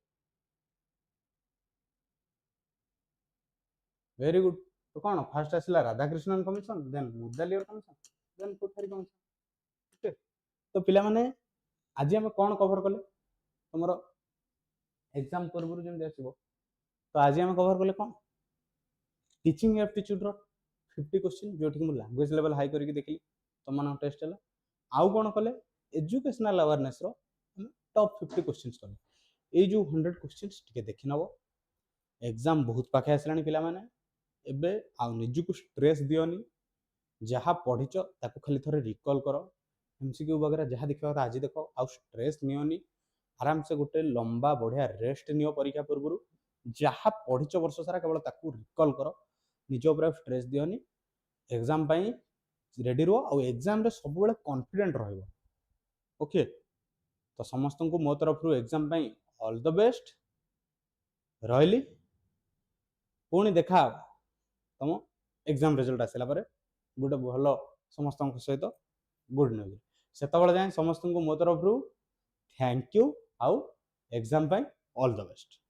Speaker 1: Very good. तो कौन first आसला Radhakrishnan commission then Mudaliar commission then Kothari commission okay तो पिला माने आज हम कौन cover कले तुमर एग्जाम पूर्व जमी आसो तो आज हम कवर कले कौन टीचिंग एप्टीट्यूड 50 क्वेश्चन जो लैंग्वेज लेवल हाई करके देखली तुम मान टेस्ट है आउ कौन कले एजुकेशनल अवेयरनेस टॉप 50 क्वेश्चन कले ये जो 100 क्वेश्चन टिके देखि नबो एग्जाम बहुत पाखे आसलानी पिला माने एबे आ निजको स्ट्रेस दियोनी जहाँ पढ़ीच ताको खाली थोड़े रिकॉल करो एमसीक्यू वगैरह जहाँ देखा आज देख आ स्ट्रेस नियोनी आराम से गोटे लंबा बढ़िया रेस्ट नियो परीक्षा पूर्व जहाँ पढ़ीच वर्ष सारा केवल ताको रिकॉल करो निज ऊपर स्ट्रेस दियोनी एग्जाम पाई रेडी रहो आ एग्जाम रे सब बेले कॉन्फिडेंट रहइबो ओके तो समस्त को मो तरफ exam pi all the best रहली पुणी देखा तुम एग्जाम रिजल्ट आसला गोटे भल समस्त सहित गुड न्यूज से जाए समस्त को मो तरफ थैंक यू आउ exam pi all the best.